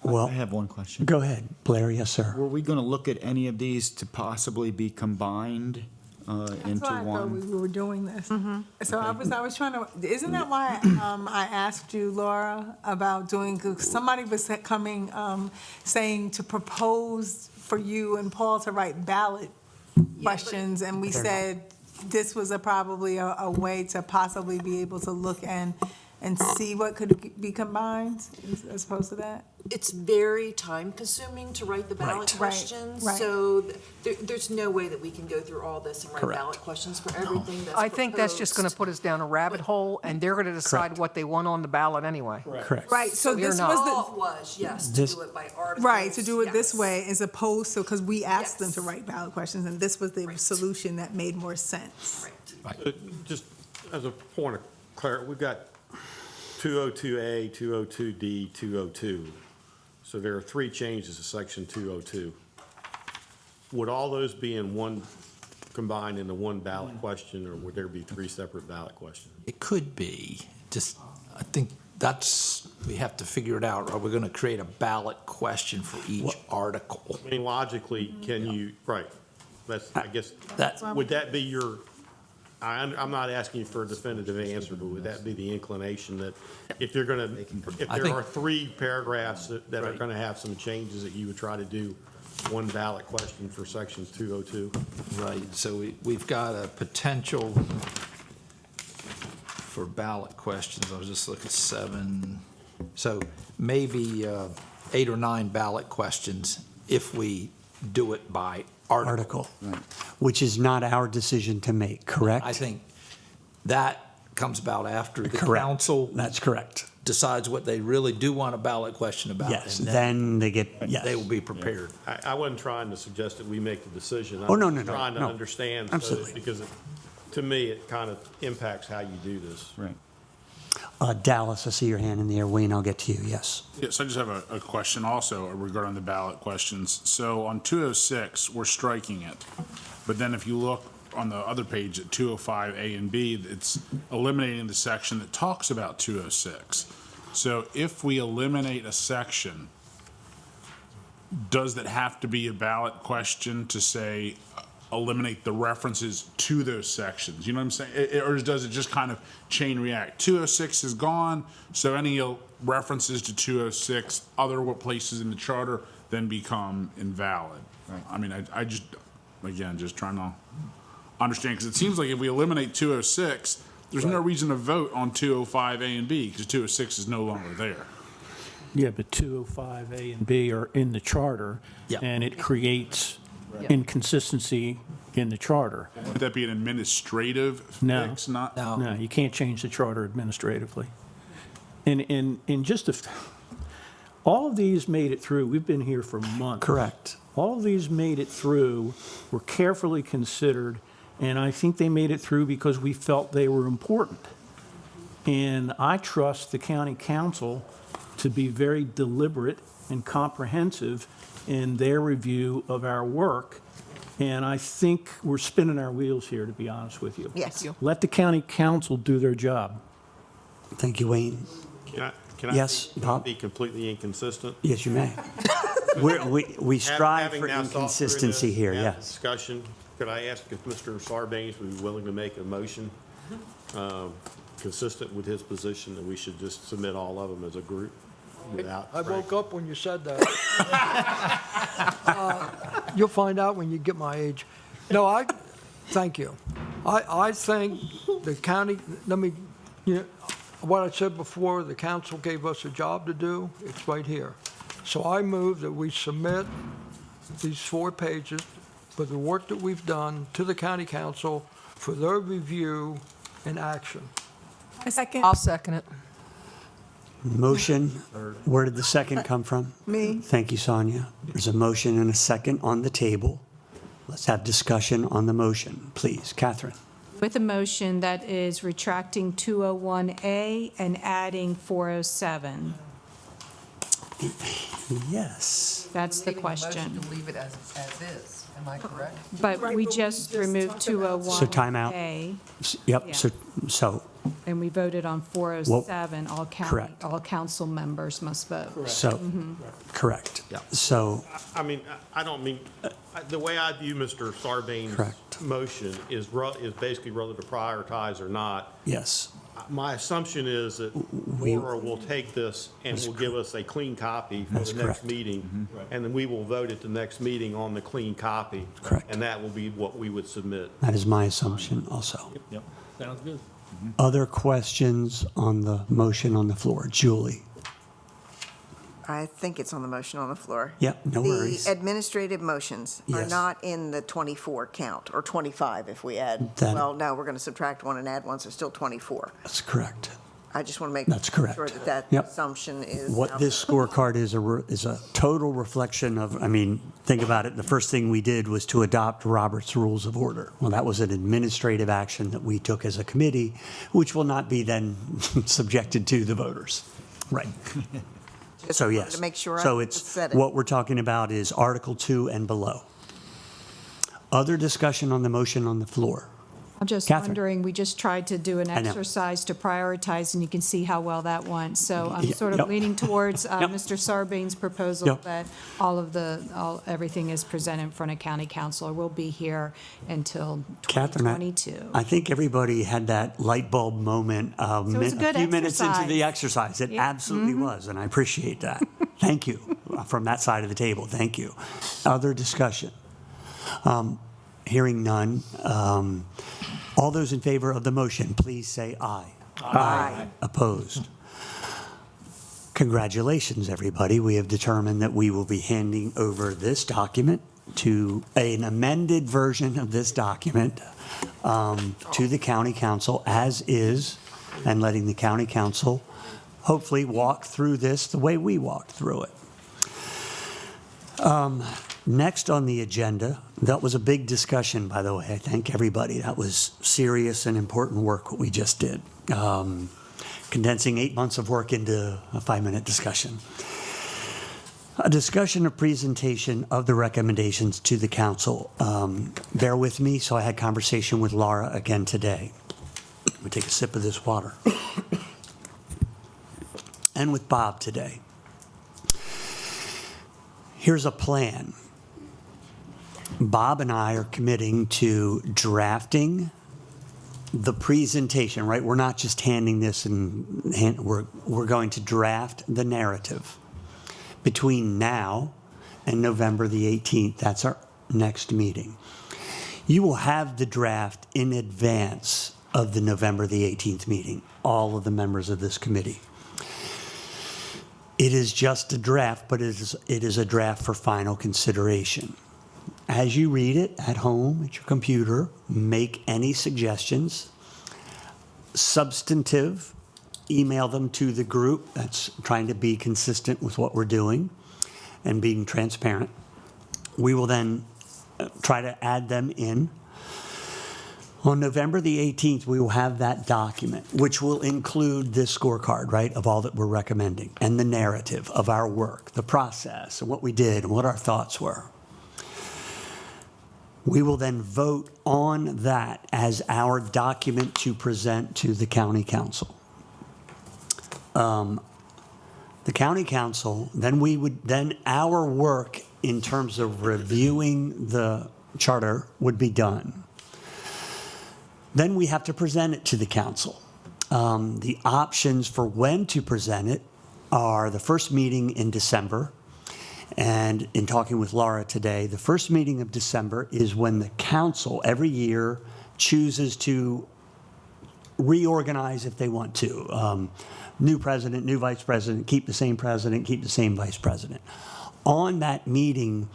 Well, I have one question. go ahead, Blair. Yes, sir. Were we going to look at any of these to possibly be combined into That's why I thought we one? were doing this. So I was trying to, isn't that why I asked you, Laura, about doing, 'cause somebody was coming, saying to propose for you and Paul to write ballot questions, and we said this was probably a way to possibly be able to look and see what could be combined as opposed to that? It's very time-consuming to write the ballot Right, questions, right. so there's no way that we can go through all this and write Correct. ballot questions for everything that's I think that's just going to proposed. put us down a rabbit hole, and they're going to decide Correct. what they want on the ballot anyway. Correct. Right, so We're this not. was the. Thought was, yes, to This- do it by articles. Right, to do it this yes. way as opposed to, because we asked them to Yes. write ballot questions, and this was the Right. solution that made more sense. Right. Just as a point of clarity, we've got 202A, 202D, 202. So there are 3 changes to section 202. Would all those be in one, combined into one ballot question, or would there be 3 separate ballot questions? It could be, just, I think that's, we have to figure it out. Are we going to create a ballot question for each article? I mean, logically, can you, right, that's, I guess, would that be your, I'm not asking you for a definitive answer, but would that be the inclination that if you're gonna, if I there think- are 3 paragraphs that are Right. gonna have some changes, that you would try to do one ballot question for section 202? Right, so we've got a potential for ballot questions. I was just looking at 7. So maybe 8 or 9 ballot questions if we do it by article. Article, which is not our decision to make, correct? I think that comes about after the Correct. council That's correct. decides what they really do want a ballot question about. Yes, and then they get, yes. they will be prepared. I wasn't trying to suggest that we make the decision. Oh, no, I'm no, just no, trying to no. understand, so that- Absolutely. because to me, it kind of impacts how you do this. Right. Dallas, I see your hand in the air. Wayne, I'll get to you, yes. Yes, I just have a question also regarding the ballot questions. So on 206, we're striking it. But then if you look on the other page at 205 A and B, it's eliminating the section that talks about 206. So if we eliminate a section, does that have to be a ballot question to say, eliminate the references to those sections? You know what I'm saying? Or does it just kind of chain react? 206 is gone, so any references to 206, other places in the charter, then become invalid. Right. I mean, I just, again, just trying to understand, because it seems like if we eliminate 206, there's no reason to vote on 205 A and B, because 206 is no longer there. Yeah, but 205A and B are in the charter, Yeah. and it creates inconsistency in the charter. Would that be an administrative No. fix, not? Now, No, you can't change the charter administratively. And just all of these made it through. We've been here for months. Correct. All of these made it through, were carefully considered, And I think they made it through because we felt they were important. And I trust the county council to be very deliberate and comprehensive in their review of our work. And I think we're spinning our wheels here, to be honest with you. Yes. Let the county council do their job. Thank you, Wayne. Can I Yes, be- Bob? be completely inconsistent? Yes, you may. We strive Having for now thought through inconsistency this, here, had yes. Discussion, could I ask if Mr. Sarbanes would be willing to make a motion consistent with his position that we should just submit all of them as a group without? I woke up when you said that. You'll find out when you get my age. No, thank you. I think the county, what I said before, the council gave us a job to do, it's right here. So I move that we submit these 4 pages for the work that we've done to the county council for their review and action. A second. I'll second it. Motion, where did the second come from? Me. Thank you, Sonia. There's a motion and a second on the table. Let's have discussion on the motion, please. Catherine? With a motion that is retracting 201A and adding 407. Yes. That's the question. To leave it as is, am I correct? But we just removed 201A. So timeout. Yep, so, And we voted on 407. All county, correct. all council members must vote. so, correct. So, I mean, I don't mean, the way I view Mr. Sarbanes' Correct. motion is basically whether to prioritize or not. yes, My assumption is that Laura will take this and will give us a clean copy for That's the next correct. meeting. And then we will vote at the next meeting on the clean copy. Correct. And that will be what we would submit. that is my assumption also. Yep, sounds good. Other questions on the motion on the floor? Julie? I think it's on the motion on the floor. Yep, no worries. The administrative motions are Yes. not in the 24 count, or 25 if we add, Then- well, no, we're going to subtract 1 and add 1, so still 24. That's correct. I just want to make That's correct. sure that that Yep. assumption is. What this scorecard is is a total reflection of, I mean, think about it, the first thing we did was to adopt Robert's Rules of Order. Well, that was an administrative action that we took as a committee, which will not be then subjected to the voters. Right. Just So, wanted yes. To make sure So I it's, said it. what we're talking about is Article 2 and below. Other discussion on the motion on the floor? I'm just Catherine. wondering, we just tried to do an I know. exercise to prioritize, and you can see how well that went. So I'm Yeah, sort of yep. leaning towards Yep. Mr. Sarbanes' proposal Yep. that everything is presented in front of county council. We'll be here until Catherine, 2022. I think everybody had that light bulb moment it was a good few minutes into exercise. the exercise. It Yeah. absolutely was, and I appreciate that. Thank you from that side of the table. Thank you. Other discussion? Hearing none. All those in favor of the motion, please say aye. Aye. Opposed? Congratulations, everybody. We have determined that we will be handing over this document to an amended version of this document to the county council as is, and letting the county council hopefully walk through this the way we walked through it. Next on the agenda, that was a big discussion, by the way. I thank everybody. That was serious and important work, what we just did. Condensing 8 months of work into a 5-minute discussion. A discussion of presentation of the recommendations to the council. Bear with me, so I had conversation with Laura again today. Let me take a sip of this water. And with Bob today. Here's a plan. Bob and I are committing to drafting the presentation, right? We're not just handing this and we're going to draft the narrative between now and November the 18th. That's our next meeting. You will have the draft in advance of the November the 18th meeting, all of the members of this committee. It is just a draft, but it is a draft for final consideration. As you read it at home, at your computer, make any suggestions. Substantive, email them to the group. That's trying to be consistent with what we're doing and being transparent. We will then try to add them in. On November the 18th, we will have that document, which will include this scorecard, right, of all that we're recommending, and the narrative of our work, the process, and what we did, and what our thoughts were. We will then vote on that as our document to present to the county council. The county council, then our work in terms of reviewing the charter would be done. Then we have to present it to the council. The options for when to present it are the first meeting in December. And in talking with Laura today, the first meeting of December is when the council every year chooses to reorganize if they want to. New president, new vice president, keep the same vice president. On that meeting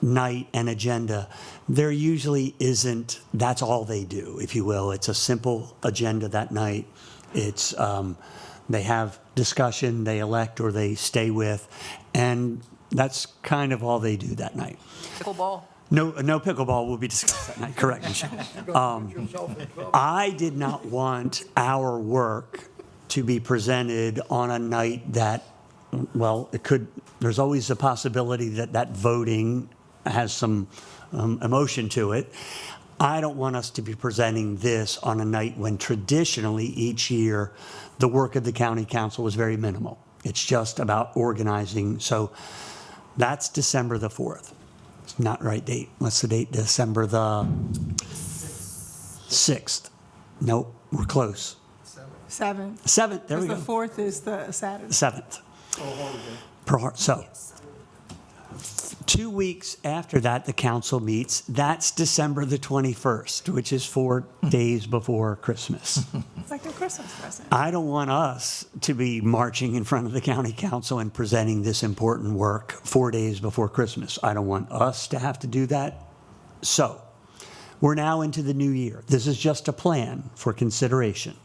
night and agenda, there usually isn't, that's all they do, if you will. It's a simple agenda that night. It's, they have discussion, they elect or they stay with, and that's kind of all they do that night. Pickleball? No pickleball will be discussed that night, correct, Michelle. I did not want our work to be presented on a night that, well, there's always a possibility that voting has some emotion to it. I don't want us to be presenting this on a night when traditionally each year the work of the county council is very minimal. It's just about organizing. So that's December the 4th. It's not the right date. What's the date? December the 6th. Nope, we're close. 7th. 7th, there we go. Because the 4th is the Saturday. 7th. So, 2 weeks after that, the council meets. That's December the 21st, which is 4 days before Christmas. It's like a Christmas present. I don't want us to be marching in front of the county council and presenting this important work 4 days before Christmas. I don't want us to have to do that. So, we're now into the new year. This is just a plan for consideration.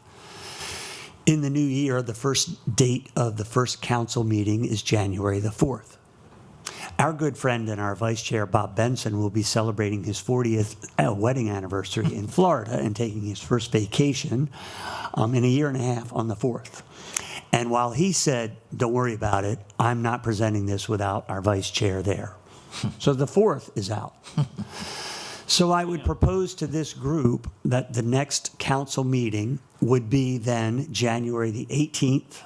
In the new year, the first date of the first council meeting is January the 4th. Our good friend and our vice chair, Bob Benson, will be celebrating his 40th wedding anniversary in Florida and taking his first vacation in a year and a half on the 4th. And while he said, don't worry about it, I'm not presenting this without our vice chair there. So the 4th is out. So I would propose to this group that the next council meeting would be then January the 18th.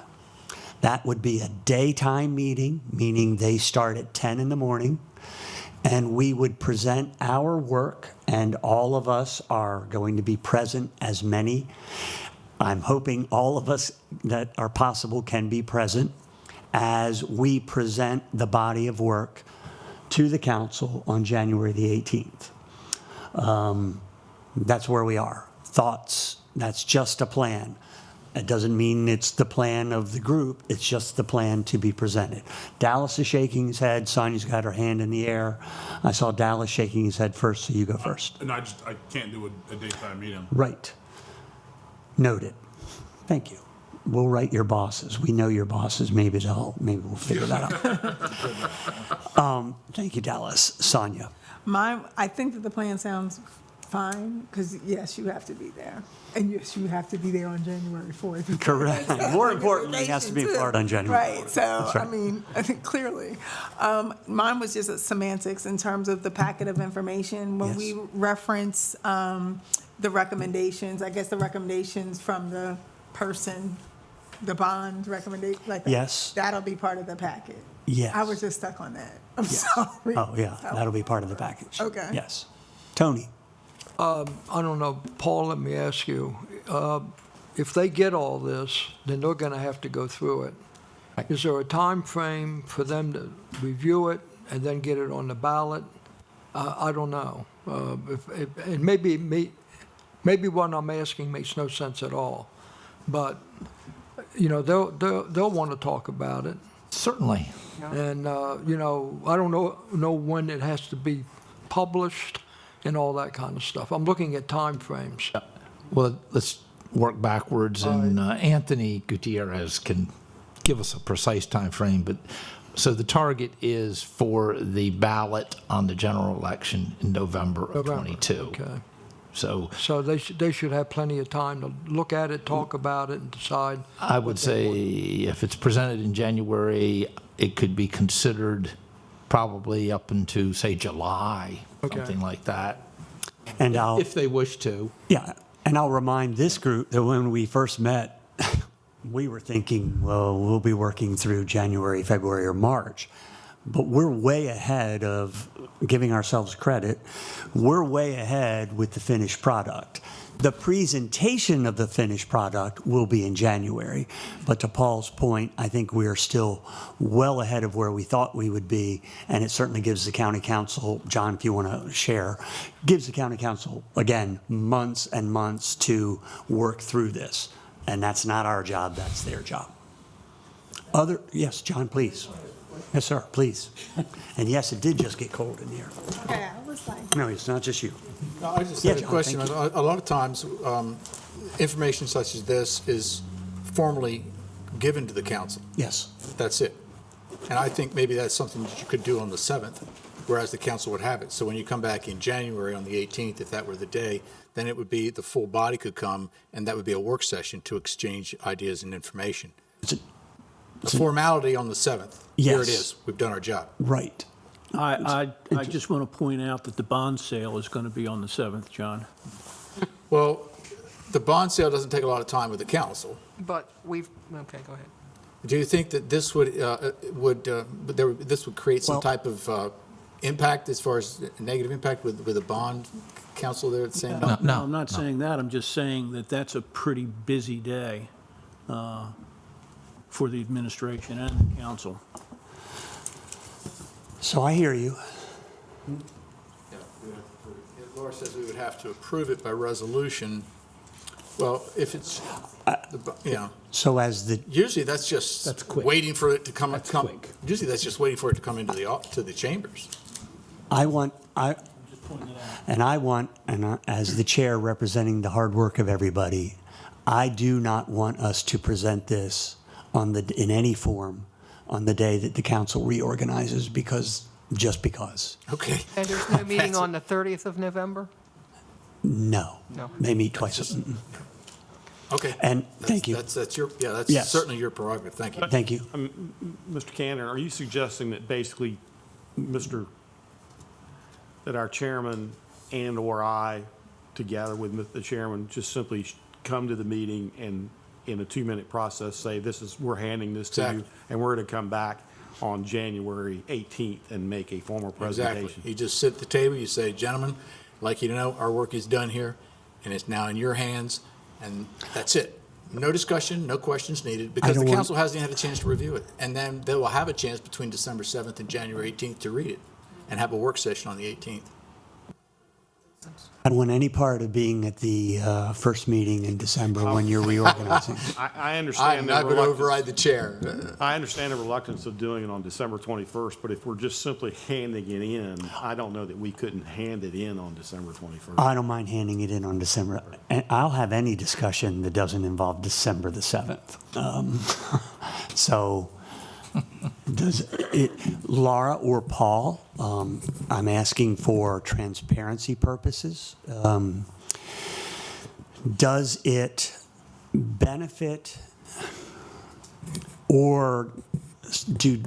That would be a daytime meeting, meaning they start at 10 in the morning, and we would present our work, and all of us are going to be present, as many. I'm hoping all of us that are possible can be present as we present the body of work to the council on January the 18th. That's where we are. Thoughts, that's just a plan. It doesn't mean it's the plan of the group, it's just the plan to be presented. Dallas is shaking his head, Sonia's got her hand in the air. I saw Dallas shaking his head first, so you go first. And I can't do a daytime meeting. Right. Noted. Thank you. We'll write your bosses. We know your bosses. Maybe we'll figure that out. Thank you, Dallas. Sonia. I think that the plan sounds fine, because yes, you have to be there. And yes, you have to be there on January 4th. Correct. More importantly, he has to be in Florida on January 4th. Right, so, That's right. I mean, I think clearly. Mine was just semantics in terms of the packet of information. When Yes. we reference the recommendations, I guess the recommendations from the person, the bond recommendation, like that. Yes. That'll be part of the packet. Yes. I was just stuck on that. I'm Yes. sorry. Oh, yeah, that'll be part of the package. Okay. Yes. Tony? I don't know, Paul, let me ask you, if they get all this, then they're going to have to go through it. Is there a time frame for them to review it and then get it on the ballot? I don't know. And maybe what I'm asking makes no sense at all. But, you know, they'll want to talk about it. Certainly. And, you know, I don't know when it has to be published and all that kind of stuff. I'm looking at time frames. Well, let's work backwards, and Anthony Gutierrez can give us a precise time frame. But so the target is for the ballot on the general election in November of 22. Okay. So So they should have plenty of time to look at it, talk about it, and decide. I would say if it's presented in January, it could be considered probably up into, say, July, Okay. something like that, And I'll, if they wish to. yeah, and I'll remind this group that when we first met, we were thinking, well, we'll be working through January, February, or March. But we're way ahead of giving ourselves credit. We're way ahead with the finished product. The presentation of the finished product will be in January. But to Paul's point, I think we are still well ahead of where we thought we would be. And it certainly gives the county council, John, if you want to share, gives the county council, again, months and months to work through this. And that's not our job, that's their job. Yes, John, please. Yes, sir, please. And yes, it did just get cold in here. Okay, I was like. No, it's not just you. No, I just Yeah, had a John, question. thank A lot of times, information such as this is formally given to the council. Yes. That's it. And I think maybe that's something that you could do on the 7th, whereas the council would have it. So when you come back in January on the 18th, if that were the day, then it would be, the full body could come, and that would be a work session to exchange ideas and information. The formality on the 7th. Here it Yes. is. We've done our job. Right. I just want to point out that the bond sale is going to be on the 7th, John. Well, the bond sale doesn't take a lot of time with the council. But okay, go ahead. Do you think that this this would create some Well- type of impact as far as negative impact with a bond council there at the same time? No, I'm not saying that. I'm just saying that that's a pretty busy day for the administration and the council. So I hear you. Laura says we would have to approve it by resolution. Well, if it's, So as the, usually that's just That's quick. waiting for it to come. That's quick. Usually that's just waiting for it to come into to the chambers. as the chair representing the hard work of everybody, I do not want us to present this in any form on the day that the council reorganizes just because. Okay. And there's no meeting on the 30th of November? No. No. They meet twice. Okay. And thank you. That's your, that's Yes. certainly your prerogative. Thank you. Thank you. Mr. Cannon, are you suggesting that basically, that our chairman and/or I, together with the chairman, just simply come to the meeting and in a 2-minute process say, we're handing this to you, Exactly. and we're to come back on January 18th and make a formal presentation? Exactly. You just sit at the table, you say, gentlemen, I'd like you to know, our work is done here, and it's now in your hands, and that's it. No discussion, no questions needed, because the don't want- council hasn't had a chance to review it. And then they will have a chance between December 7th and January 18th to read it, and have a work session on the 18th. I don't want any part of being at the first meeting in December when you're reorganizing. I understand I'm the not going to reluctance. override the chair. I understand the reluctance of doing it on December 21st, but if we're just simply handing it in, I don't know that we couldn't hand it in on December 21st. I don't mind handing it in on December. And I'll have any discussion that doesn't involve December the 7th. So Laura or Paul, I'm asking for transparency purposes. Does it benefit or do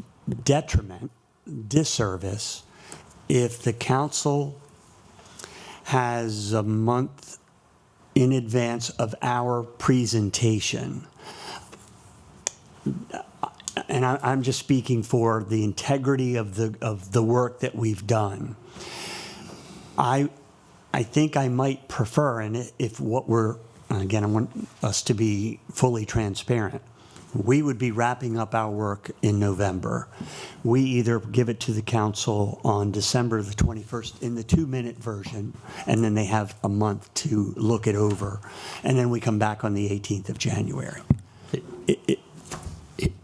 disservice if the council has a month in advance of our presentation? And I'm just speaking for the integrity of the work that we've done. I think I might prefer, and if again, I want us to be fully transparent. We would be wrapping up our work in November. We either give it to the council on December the 21st in the 2-minute version, and then they have a month to look it over, and then we come back on the 18th of January.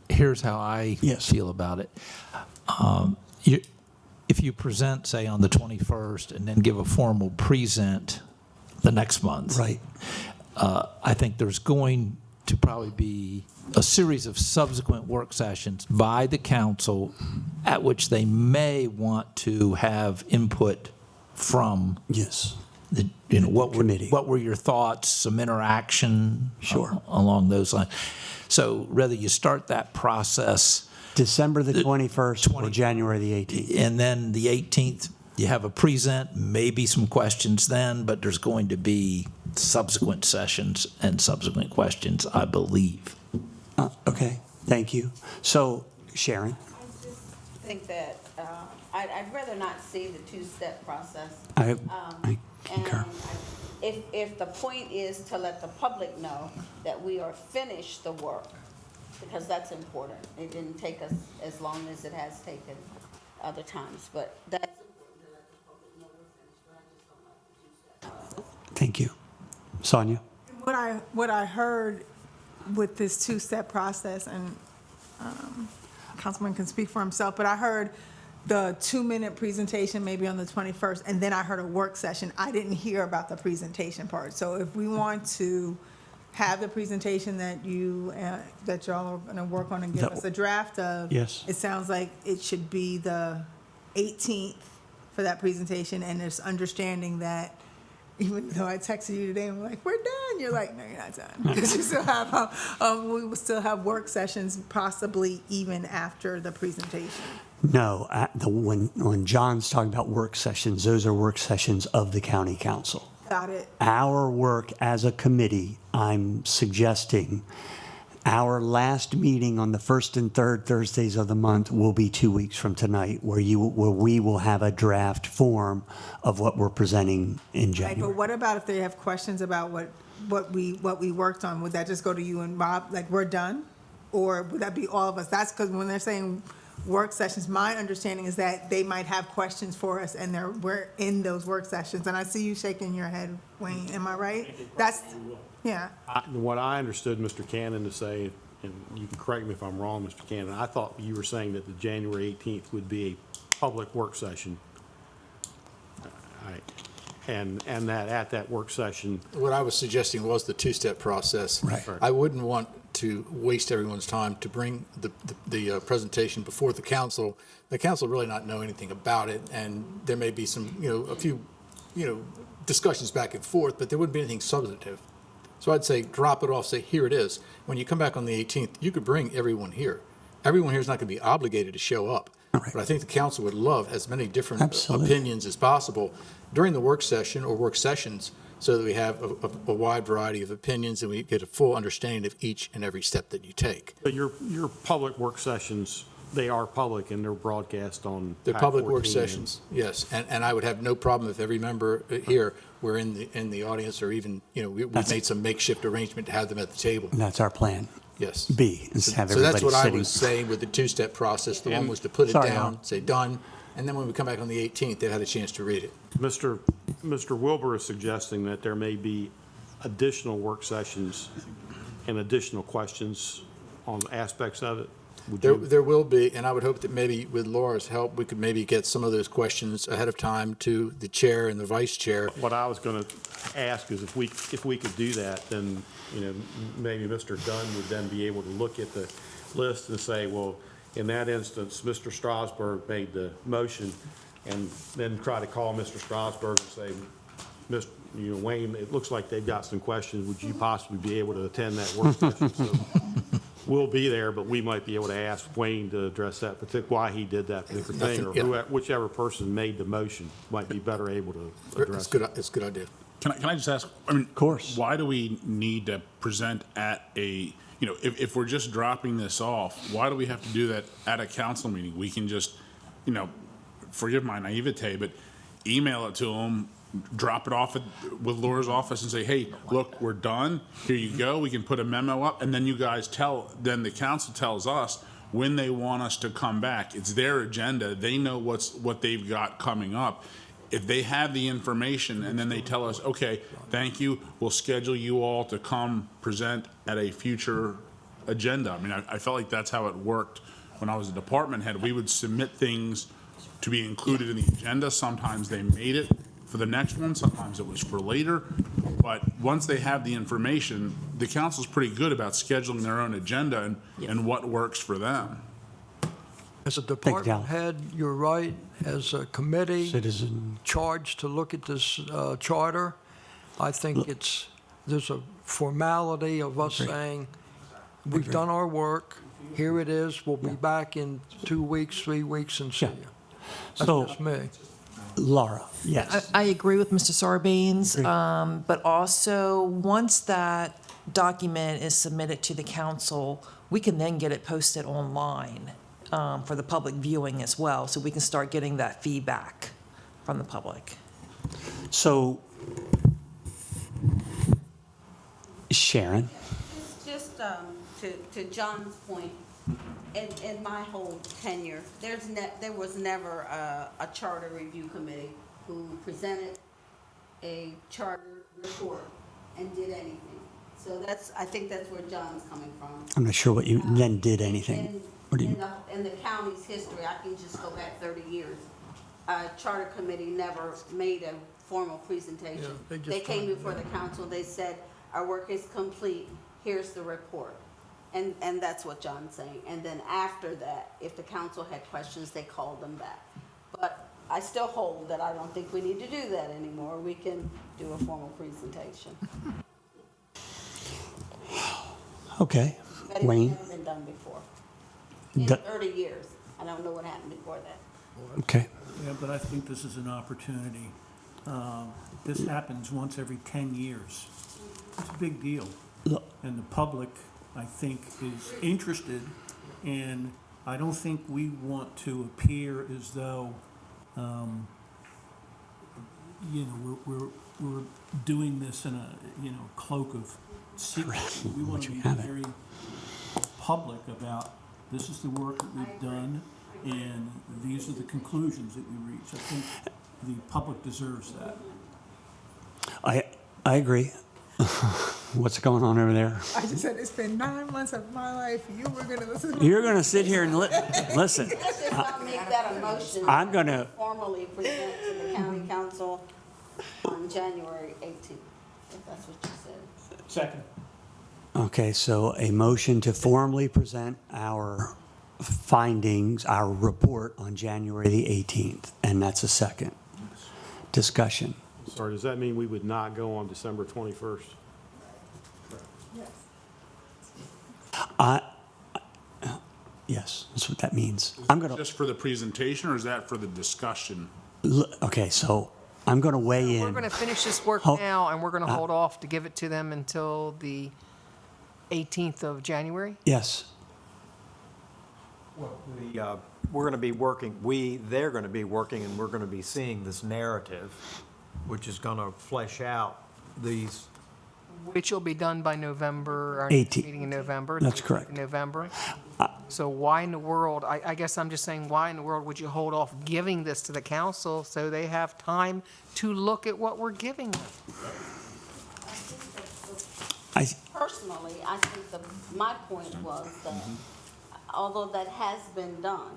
Here's how I Yes. feel about it. If you present, say, on the 21st, and then give a formal present the next month. Right. I think there's going to probably be a series of subsequent work sessions by the council at which they may want to have input from Yes. Committee. what were your thoughts, some interaction? Sure. Along those lines. So whether you start that process, December the 21st or January the 18th. and then the 18th, you have a present, maybe some questions then, but there's going to be subsequent sessions and subsequent questions, I believe. Okay, thank you. So, Sharon? I just think that, I'd rather not see the two-step process. I concur. And if the point is to let the public know that we are finished the work, because that's important. It didn't take us as long as it has taken other times, but that's important to let the public know we're finished, but I just don't like the two-step process. Thank you. Sonia? What I heard with this two-step process, and Councilman can speak for himself, but I heard the 2-minute presentation maybe on the 21st, and then I heard a work session. I didn't hear about the presentation part. So if we want to have the presentation that y'all are gonna work on and give us a draft of. Yes. It sounds like it should be the 18th for that presentation, and there's understanding that even though I texted you today, I'm like, we're done. You're like, no, you're not done. Because you still have, we will still have work sessions possibly even after the presentation. No, when John's talking about work sessions, those are work sessions of the county council. Got it. Our work as a committee, I'm suggesting, our last meeting on the first and third Thursdays of the month will be 2 weeks from tonight, where we will have a draft form of what we're presenting in Right, January. but what about if they have questions about what we worked on? Would that just go to you and Rob, like, we're done? Or would that be all of us? That's because when they're saying work sessions, my understanding is that they might have questions for us, and we're in those work sessions. And I see you shaking your head, Wayne. Am I right? Yeah. What I understood Mr. Cannon to say, and you can correct me if I'm wrong, Mr. Cannon, I thought you were saying that the January 18th would be a public work session. And that at that work session. What I was suggesting was the two-step process. Right. I wouldn't want to waste everyone's time to bring the presentation before the council really not know anything about it, and there may be some, a few, discussions back and forth, but there wouldn't be anything substantive. So I'd say drop it off, say, here it is. When you come back on the 18th, you could bring everyone here. Everyone here is not going to be obligated to show up. Right. But I think the council would love as many different Absolutely. opinions as possible during the work session or work sessions, so that we have a wide variety of opinions and we get a full understanding of each and every step that you take. But your public work sessions, they are public and they're broadcast on. They're PAC public 14 work sessions, yes. And I would have no problem if every member here were in the audience, or even, we made some makeshift arrangement to have them at the table. And that's our plan. Yes. B, is to have So everybody that's what I sitting. was saying with the two-step process. The one was to put it Sorry, down, Al. say done, and then when we come back on the 18th, they had a chance to read it. Mr. Wilbur is suggesting that there may be additional work sessions and additional questions on aspects of it. Would you- There will be, and I would hope that maybe with Laura's help, we could maybe get some of those questions ahead of time to the chair and the vice chair. What I was going to ask is if we could do that, then, maybe Mr. Dunn would then be able to look at the list and say, well, in that instance, Mr. Strasburg made the motion, and then try to call Mr. Strasburg and say, Wayne, it looks like they've got some questions. Would you possibly be able to attend that work session? So we'll be there, but we might be able to ask Wayne to address that, why he did that particular thing, or Yeah. whichever person made the motion might be better able to address it. It's a good idea. Can I just ask, of course. Why do we need to present at a, if we're just dropping this off, why do we have to do that at a council meeting? We can just, forgive my naivete, but email it to them, drop it off with Laura's office and say, hey, look, we're done. Here you go. We can put a memo up, and then you guys then the council tells us when they want us to come back. It's their agenda. They know what they've got coming up. If they have the information and then they tell us, okay, thank you, we'll schedule you all to come present at a future agenda. I mean, I felt like that's how it worked when I was a department head. We would submit things to be included in the agenda. Sometimes they made it for the next one, sometimes it was for later. But once they have the information, the council's pretty good about scheduling their own agenda and what works for them. As a you, department Alan. head, you're right, as a committee Citizen, charged to look at this charter, I think there's a formality of us saying, we've done our work, here it is, we'll be back in 2 weeks, 3 weeks, and see Yeah. you. So- That's just me. Laura, yes. I agree with Mr. Sarbanes, Agree. but also, once that document is submitted to the council, we can then get it posted online for the public viewing as well, so we can start getting that feedback from the public. So, Sharon, Just to John's point, in my whole tenure, there was never a charter review committee who presented a charter report and did anything. So I think that's where John's coming from. I'm not sure what you then did anything. What do you? In the county's history, I can just go back 30 years. A charter committee never made a formal presentation. Yeah, they just They came tried, before the council, they said, our work is complete, here's the report. And that's what John's saying. And then after that, if the council had questions, they called them back. But I still hold that I don't think we need to do that anymore. We can do a formal presentation. Okay, But it's Wayne, never been done before. In Da- 30 years. I don't know what happened before that. okay. Yeah, but I think this is an opportunity. This happens once every 10 years. It's a big deal. Look. And the public, I think, is interested, and I don't think we want to appear as though, we're doing this in a, cloak of secrecy. We want to be you have it. very public about, this is the work that we've done, and these are the conclusions that we reach. I think the public deserves that. I agree. What's going on over there? I just said, it's been 9 months of my life, you were gonna listen to. You're going to sit here and listen. Let's just not make that a motion. I'm gonna- Formally present to the county council on January 18th, if that's what you said. Second. Okay, so a motion to formally present our findings, our report on January the 18th, and that's a second. Discussion. Sorry, does that mean we would not go on December 21st? Yes, that's what that means. I'm going to, Just for the presentation, or is that for the discussion? okay, so I'm going to weigh in. We're going to finish this work Ho- now, and we're going to hold off to give it to them until the 18th of January? Yes. We're going to be working, they're going to be working, and we're going to be seeing this narrative, which is going to flesh out these. Which will be done by November, our 18th. next meeting in November. That's the 18th of correct. November. So why in the world, I guess I'm just saying, why in the world would you hold off giving this to the council so they have time to look at what we're giving them? Personally, I think my point was that although that has been done,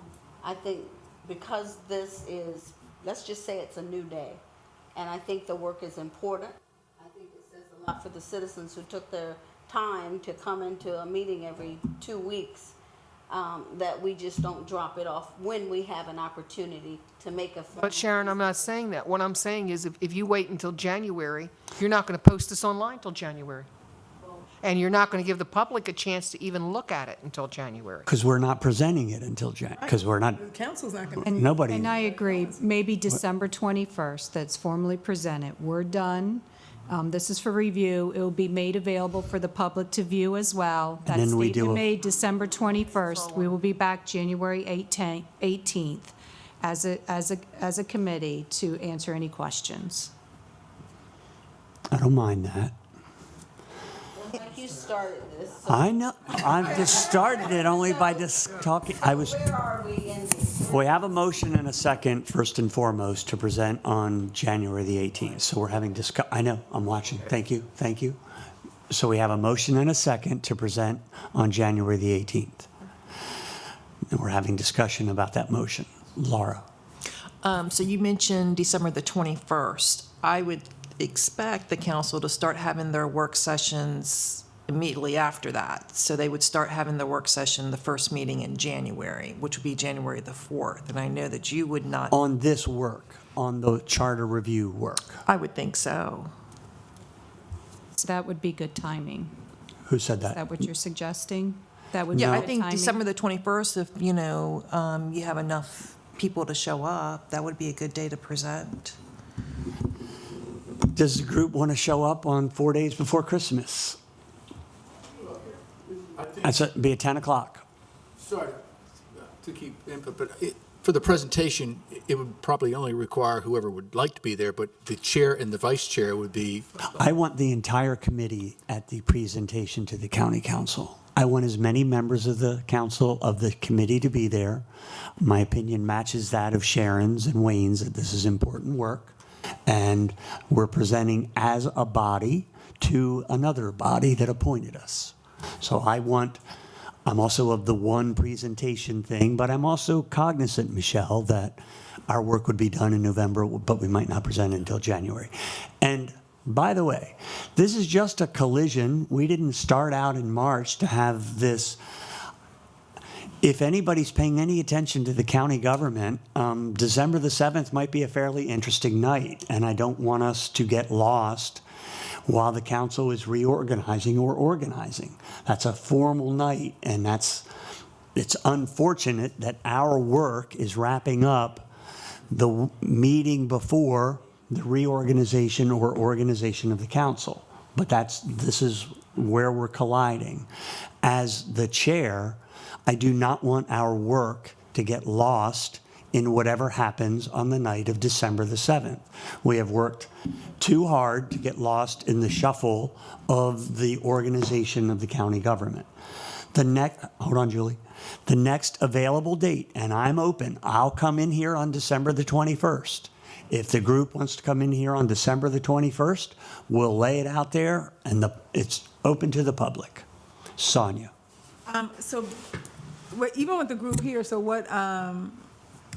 I think because this is, let's just say it's a new day, and I think the work is important. I think it says a lot for the citizens who took their time to come into a meeting every 2 weeks, that we just don't drop it off when we have an opportunity to make a. But Sharon, I'm not saying that. What I'm saying is if you wait until January, you're not going to post this online till January. And you're not going to give the public a chance to even look at it until January. Because we're not presenting it until because we're not, The council's not gonna. nobody. And I agree, maybe December 21st, that's formally presented. We're done. This is for review. It will be made available for the public to view as well. And then we That do statement a- made December 21st. We will be back January 18th as a committee to answer any questions. I don't mind that. Like you started this. So I know, I've just started it only by just talking. where are we in this? We have a motion and a second, first and foremost, to present on January the 18th. So we're having I know, I'm watching. Thank you, thank you. So we have a motion and a second to present on January the 18th. And we're having discussion about that motion. Laura? So you mentioned December the 21st. I would expect the council to start having their work sessions immediately after that. So they would start having the work session, the first meeting in January, which would be January the 4th. And I know that you would not, On this work, on the charter review work. I would think so. So that would be good timing. Who said Is that? that what you're suggesting? That would be Yeah, I good think timing? December the 21st, if, you know, you have enough people to show up, that would be a good day to present. Does the group want to show up on 4 days before Christmas? That'd be at 10 o'clock. Sorry to keep input, but for the presentation, it would probably only require whoever would like to be there, but the chair and the vice chair would be. I want the entire committee at the presentation to the county council. I want as many members of the council, of the committee to be there. My opinion matches that of Sharon's and Wayne's, that this is important work. And we're presenting as a body to another body that appointed us. So I'm also of the one presentation thing, but I'm also cognizant, Michelle, that our work would be done in November, but we might not present it until January. And by the way, this is just a collision. We didn't start out in March to have this. If anybody's paying any attention to the county government, December the 7th might be a fairly interesting night, and I don't want us to get lost while the council is reorganizing or organizing. That's a formal night, and it's unfortunate that our work is wrapping up the meeting before the reorganization or organization of the council. But this is where we're colliding. As the chair, I do not want our work to get lost in whatever happens on the night of December the 7th. We have worked too hard to get lost in the shuffle of the organization of the county government. Hold on, Julie. The next available date, and I'm open, I'll come in here on December the 21st. If the group wants to come in here on December the 21st, we'll lay it out there, and it's open to the public. Sonia. So, even with the group here, so what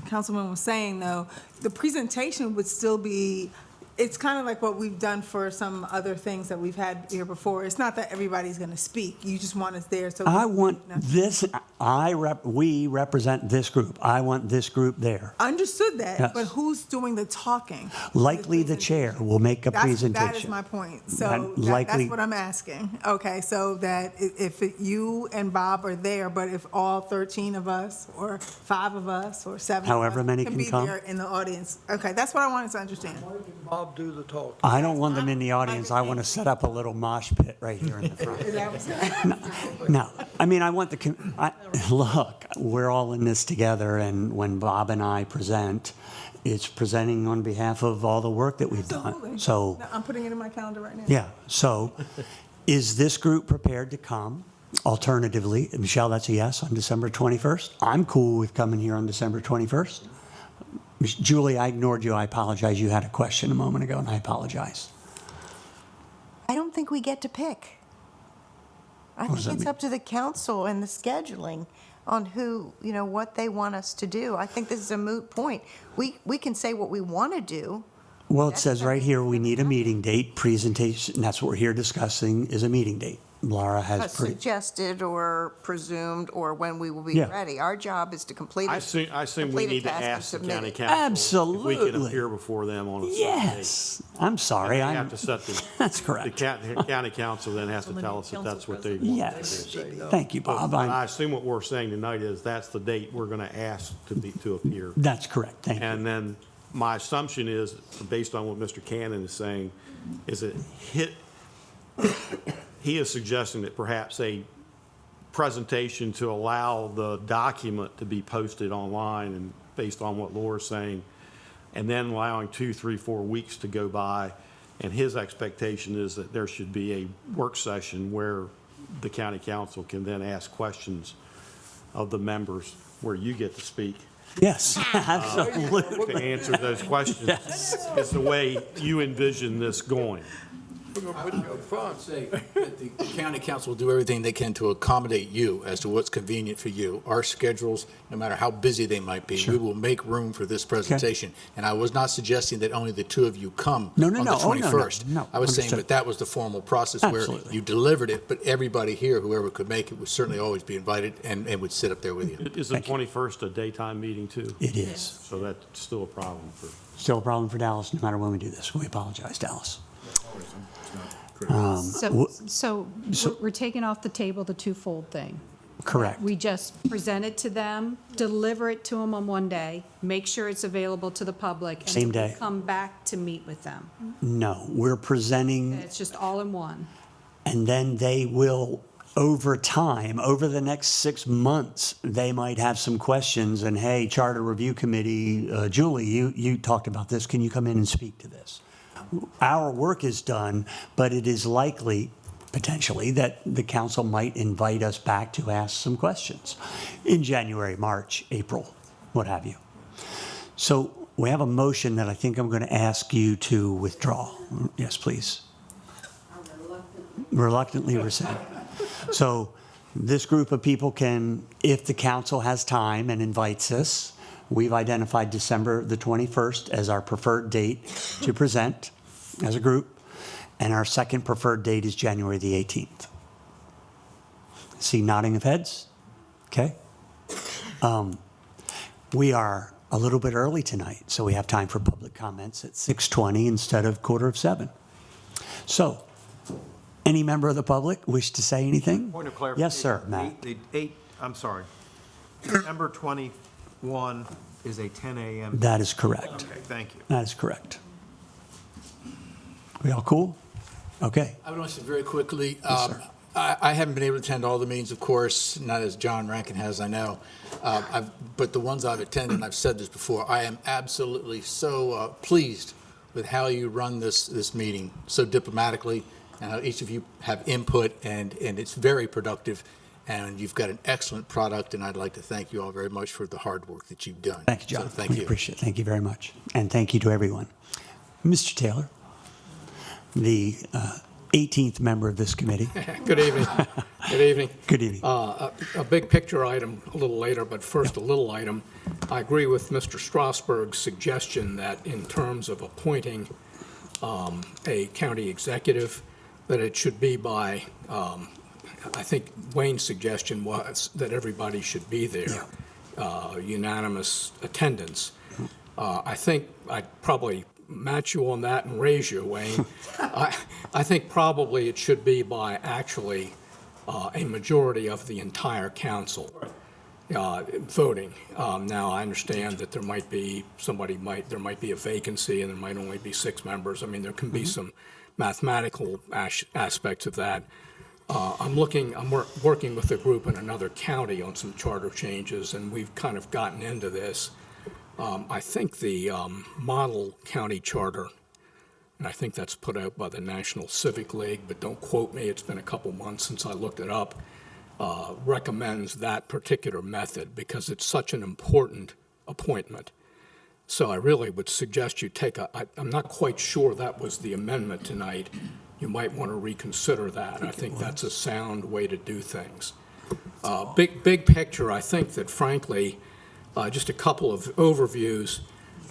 Councilman was saying, though, the presentation would still be, it's kind of like what we've done for some other things that we've had here before. It's not that everybody's going to speak. You just want us there. So I want this, we represent this group. I want this group there. Understood that, Yes. but who's doing the talking? Likely the chair will make a presentation. That is my point. So Likely- that's what I'm asking. Okay, so that if you and Bob are there, but if all 13 of us, or 5 of us, or 7 However of us many can can be come. there in the audience. Okay, that's what I wanted to understand. Bob do the talk. I don't want them in the audience. I want to set up a little mosh pit right here in the front. No, I mean, I want look, we're all in this together, and when Bob and I present, it's presenting on behalf of all the work that we've done. Absolutely. So, No, I'm putting it in my calendar right now. yeah, so is this group prepared to come? Alternatively, Michelle, that's a yes on December 21st. I'm cool with coming here on December 21st. Julie, I ignored you. I apologize. You had a question a moment ago, and I apologize. I don't think we get to pick. I What does think that it's mean? up to the council and the scheduling on who, what they want us to do. I think this is a moot point. We can say what we want to do. Well, it says right here, we need a meeting date, presentation, and that's what we're here discussing, is a meeting date. Laura has, Suggested or presumed, or when we will be Yeah. ready. Our job is to complete I it. assume we complete a need to task and ask the submit county it. council. If we can Absolutely. appear before them on a certain date. yes, I'm sorry, They I'm, have to set that's the correct. county council then has to tell us that that's what they want. Yes, thank you, Bob. And I assume what we're saying tonight is that's the date we're going to ask to appear. That's correct, thank you. And then my assumption is, based on what Mr. Cannon is saying, is that he is suggesting that perhaps a presentation to allow the document to be posted online, and based on what Laura's saying, and then allowing 2, 3, 4 weeks to go by. And his expectation is that there should be a work session where the county council can then ask questions of the members, where you get to speak Yes, absolutely. to answer those questions. Yes. Is the way you envision this going. We're gonna put you up front. Say that the county council will do everything they can to accommodate you as to what's convenient for you. Our schedules, no matter how busy they might be, we will make room for this presentation. And I was not suggesting that only the two of you come No, on the no. Oh, no, no. 21st. No, I was saying understood. that that was the formal process where Absolutely. you delivered it, but everybody here, whoever could make it, would certainly always be invited and would sit up there with you. Is the Thank you. 21st a daytime meeting too? It is. So that's still a problem for. Still a problem for Dallas, no matter when we do this. We apologize, Dallas. So we're taking off the table the twofold thing. Correct. We just present it to them, deliver it to them on one day, make sure it's available to the public. Same And then day. we come back to meet with them. No, we're presenting, It's just all in one. and then they will, over time, over the next 6 months, they might have some questions, and hey, Charter Review Committee, Julie, you talked about this, can you come in and speak to this? Our work is done, but it is likely, potentially, that the council might invite us back to ask some questions in January, March, April, what have you. So we have a motion that I think I'm going to ask you to withdraw. Yes, please. Reluctantly rescind. So this group of people can, if the council has time and invites us, we've identified December the 21st as our preferred date to present as a group, and our second preferred date is January the 18th. See nodding of heads? Okay. We are a little bit early tonight, so we have time for public comments at 6:20 instead of 6:45. So, any member of the public wish to say anything? Point of clarification. Yes, sir, Matt. I'm sorry. December 21 is a 10 a.m. That is correct. Okay, thank you. That is correct. We all cool? Okay. I would want to say very quickly, Yes, sir. I haven't been able to attend all the meetings, of course, not as John Rankin has, I know. But the ones I've attended, and I've said this before, I am absolutely so pleased with how you run this meeting so diplomatically, and how each of you have input, and it's very productive, and you've got an excellent product, and I'd like to thank you all very much for the hard work that you've done. Thank you, John. So thank We you. appreciate it. Thank you very much. And thank you to everyone. Mr. Taylor, the 18th member of this committee. Good evening. Good evening. Good evening. A big picture item a little later, but first a little item. I agree with Mr. Strasburg's suggestion that in terms of appointing a county executive, that it should be by, I think Wayne's suggestion was that everybody should be there, unanimous attendance. I think I'd probably match you on that and raise you, Wayne. I think probably it should be by actually a majority of the entire council voting. Now, I understand that there might be there might be a vacancy and there might only be 6 members. I mean, there can be some mathematical aspects of that. I'm working with a group in another county on some charter changes, and we've kind of gotten into this. I think the model county charter, and I think that's put out by the National Civic League, but don't quote me, it's been a couple months since I looked it up, recommends that particular method because it's such an important appointment. So I really would suggest you I'm not quite sure that was the amendment tonight. You might want to reconsider that. I think that's a sound way to do things. Big picture, I think that frankly, just a couple of overviews.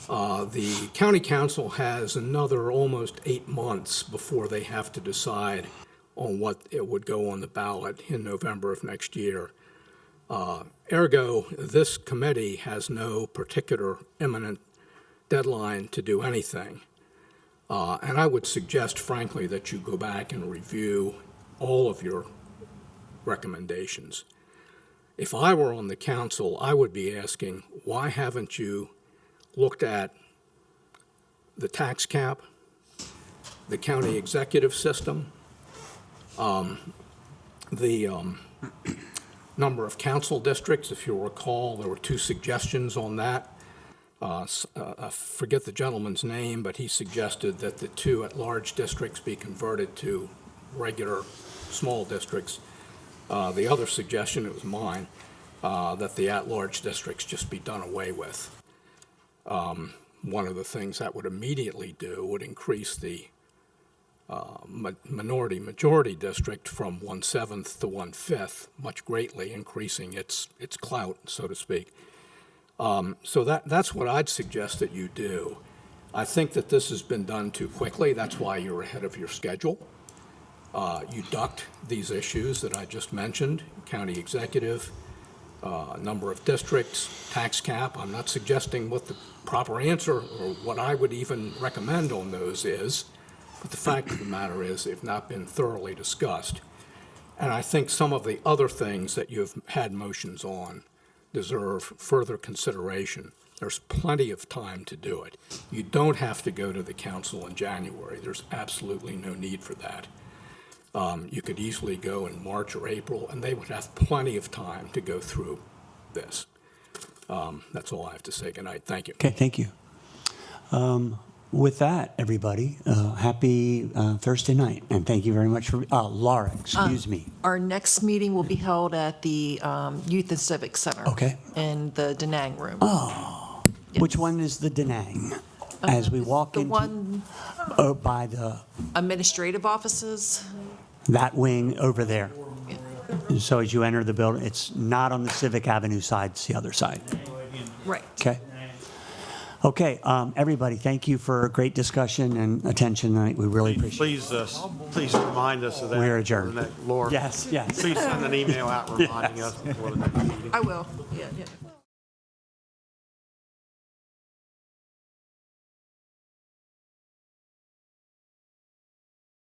The county council has another almost 8 months before they have to decide on what it would go on the ballot in November of next year. Ergo, this committee has no particular imminent deadline to do anything. And I would suggest, frankly, that you go back and review all of your recommendations. If I were on the council, I would be asking, why haven't you looked at the tax cap, the county executive system, the number of council districts? If you'll recall, there were 2 suggestions on that. I forget the gentleman's name, but he suggested that the 2 at-large districts be converted to regular small districts. The other suggestion, it was mine, that the at-large districts just be done away with. One of the things that would immediately do would increase the majority district from 1/7 to 1/5, much greatly increasing its clout, so to speak. So that's what I'd suggest that you do. I think that this has been done too quickly. That's why you're ahead of your schedule. You ducked these issues that I just mentioned, county executive, number of districts, tax cap. I'm not suggesting what the proper answer or what I would even recommend on those is, but the fact of the matter is they've not been thoroughly discussed. And I think some of the other things that you've had motions on deserve further consideration. There's plenty of time to do it. You don't have to go to the council in January. There's absolutely no need for that. You could easily go in March or April, and they would have plenty of time to go through this. That's all I have to say. Good night. Thank you. Okay, thank you. With that, everybody, happy Thursday night, and thank you very much for, Laura, excuse me. Our next meeting will be held at the Youth and Civic Center. Okay. In the Da Nang room. Oh, which one is the Da Nang? As we walk The into, one by the, administrative offices. that wing over there. So as you enter the building, it's not on the Civic Avenue side, it's the other side. Right. Okay. Okay, everybody, thank you for a great discussion and attention tonight. We really appreciate it. Please remind us of that. We are for adjourned. the next- Laura. Yes, yes. Please send an email out reminding us before the next meeting. I will, yeah.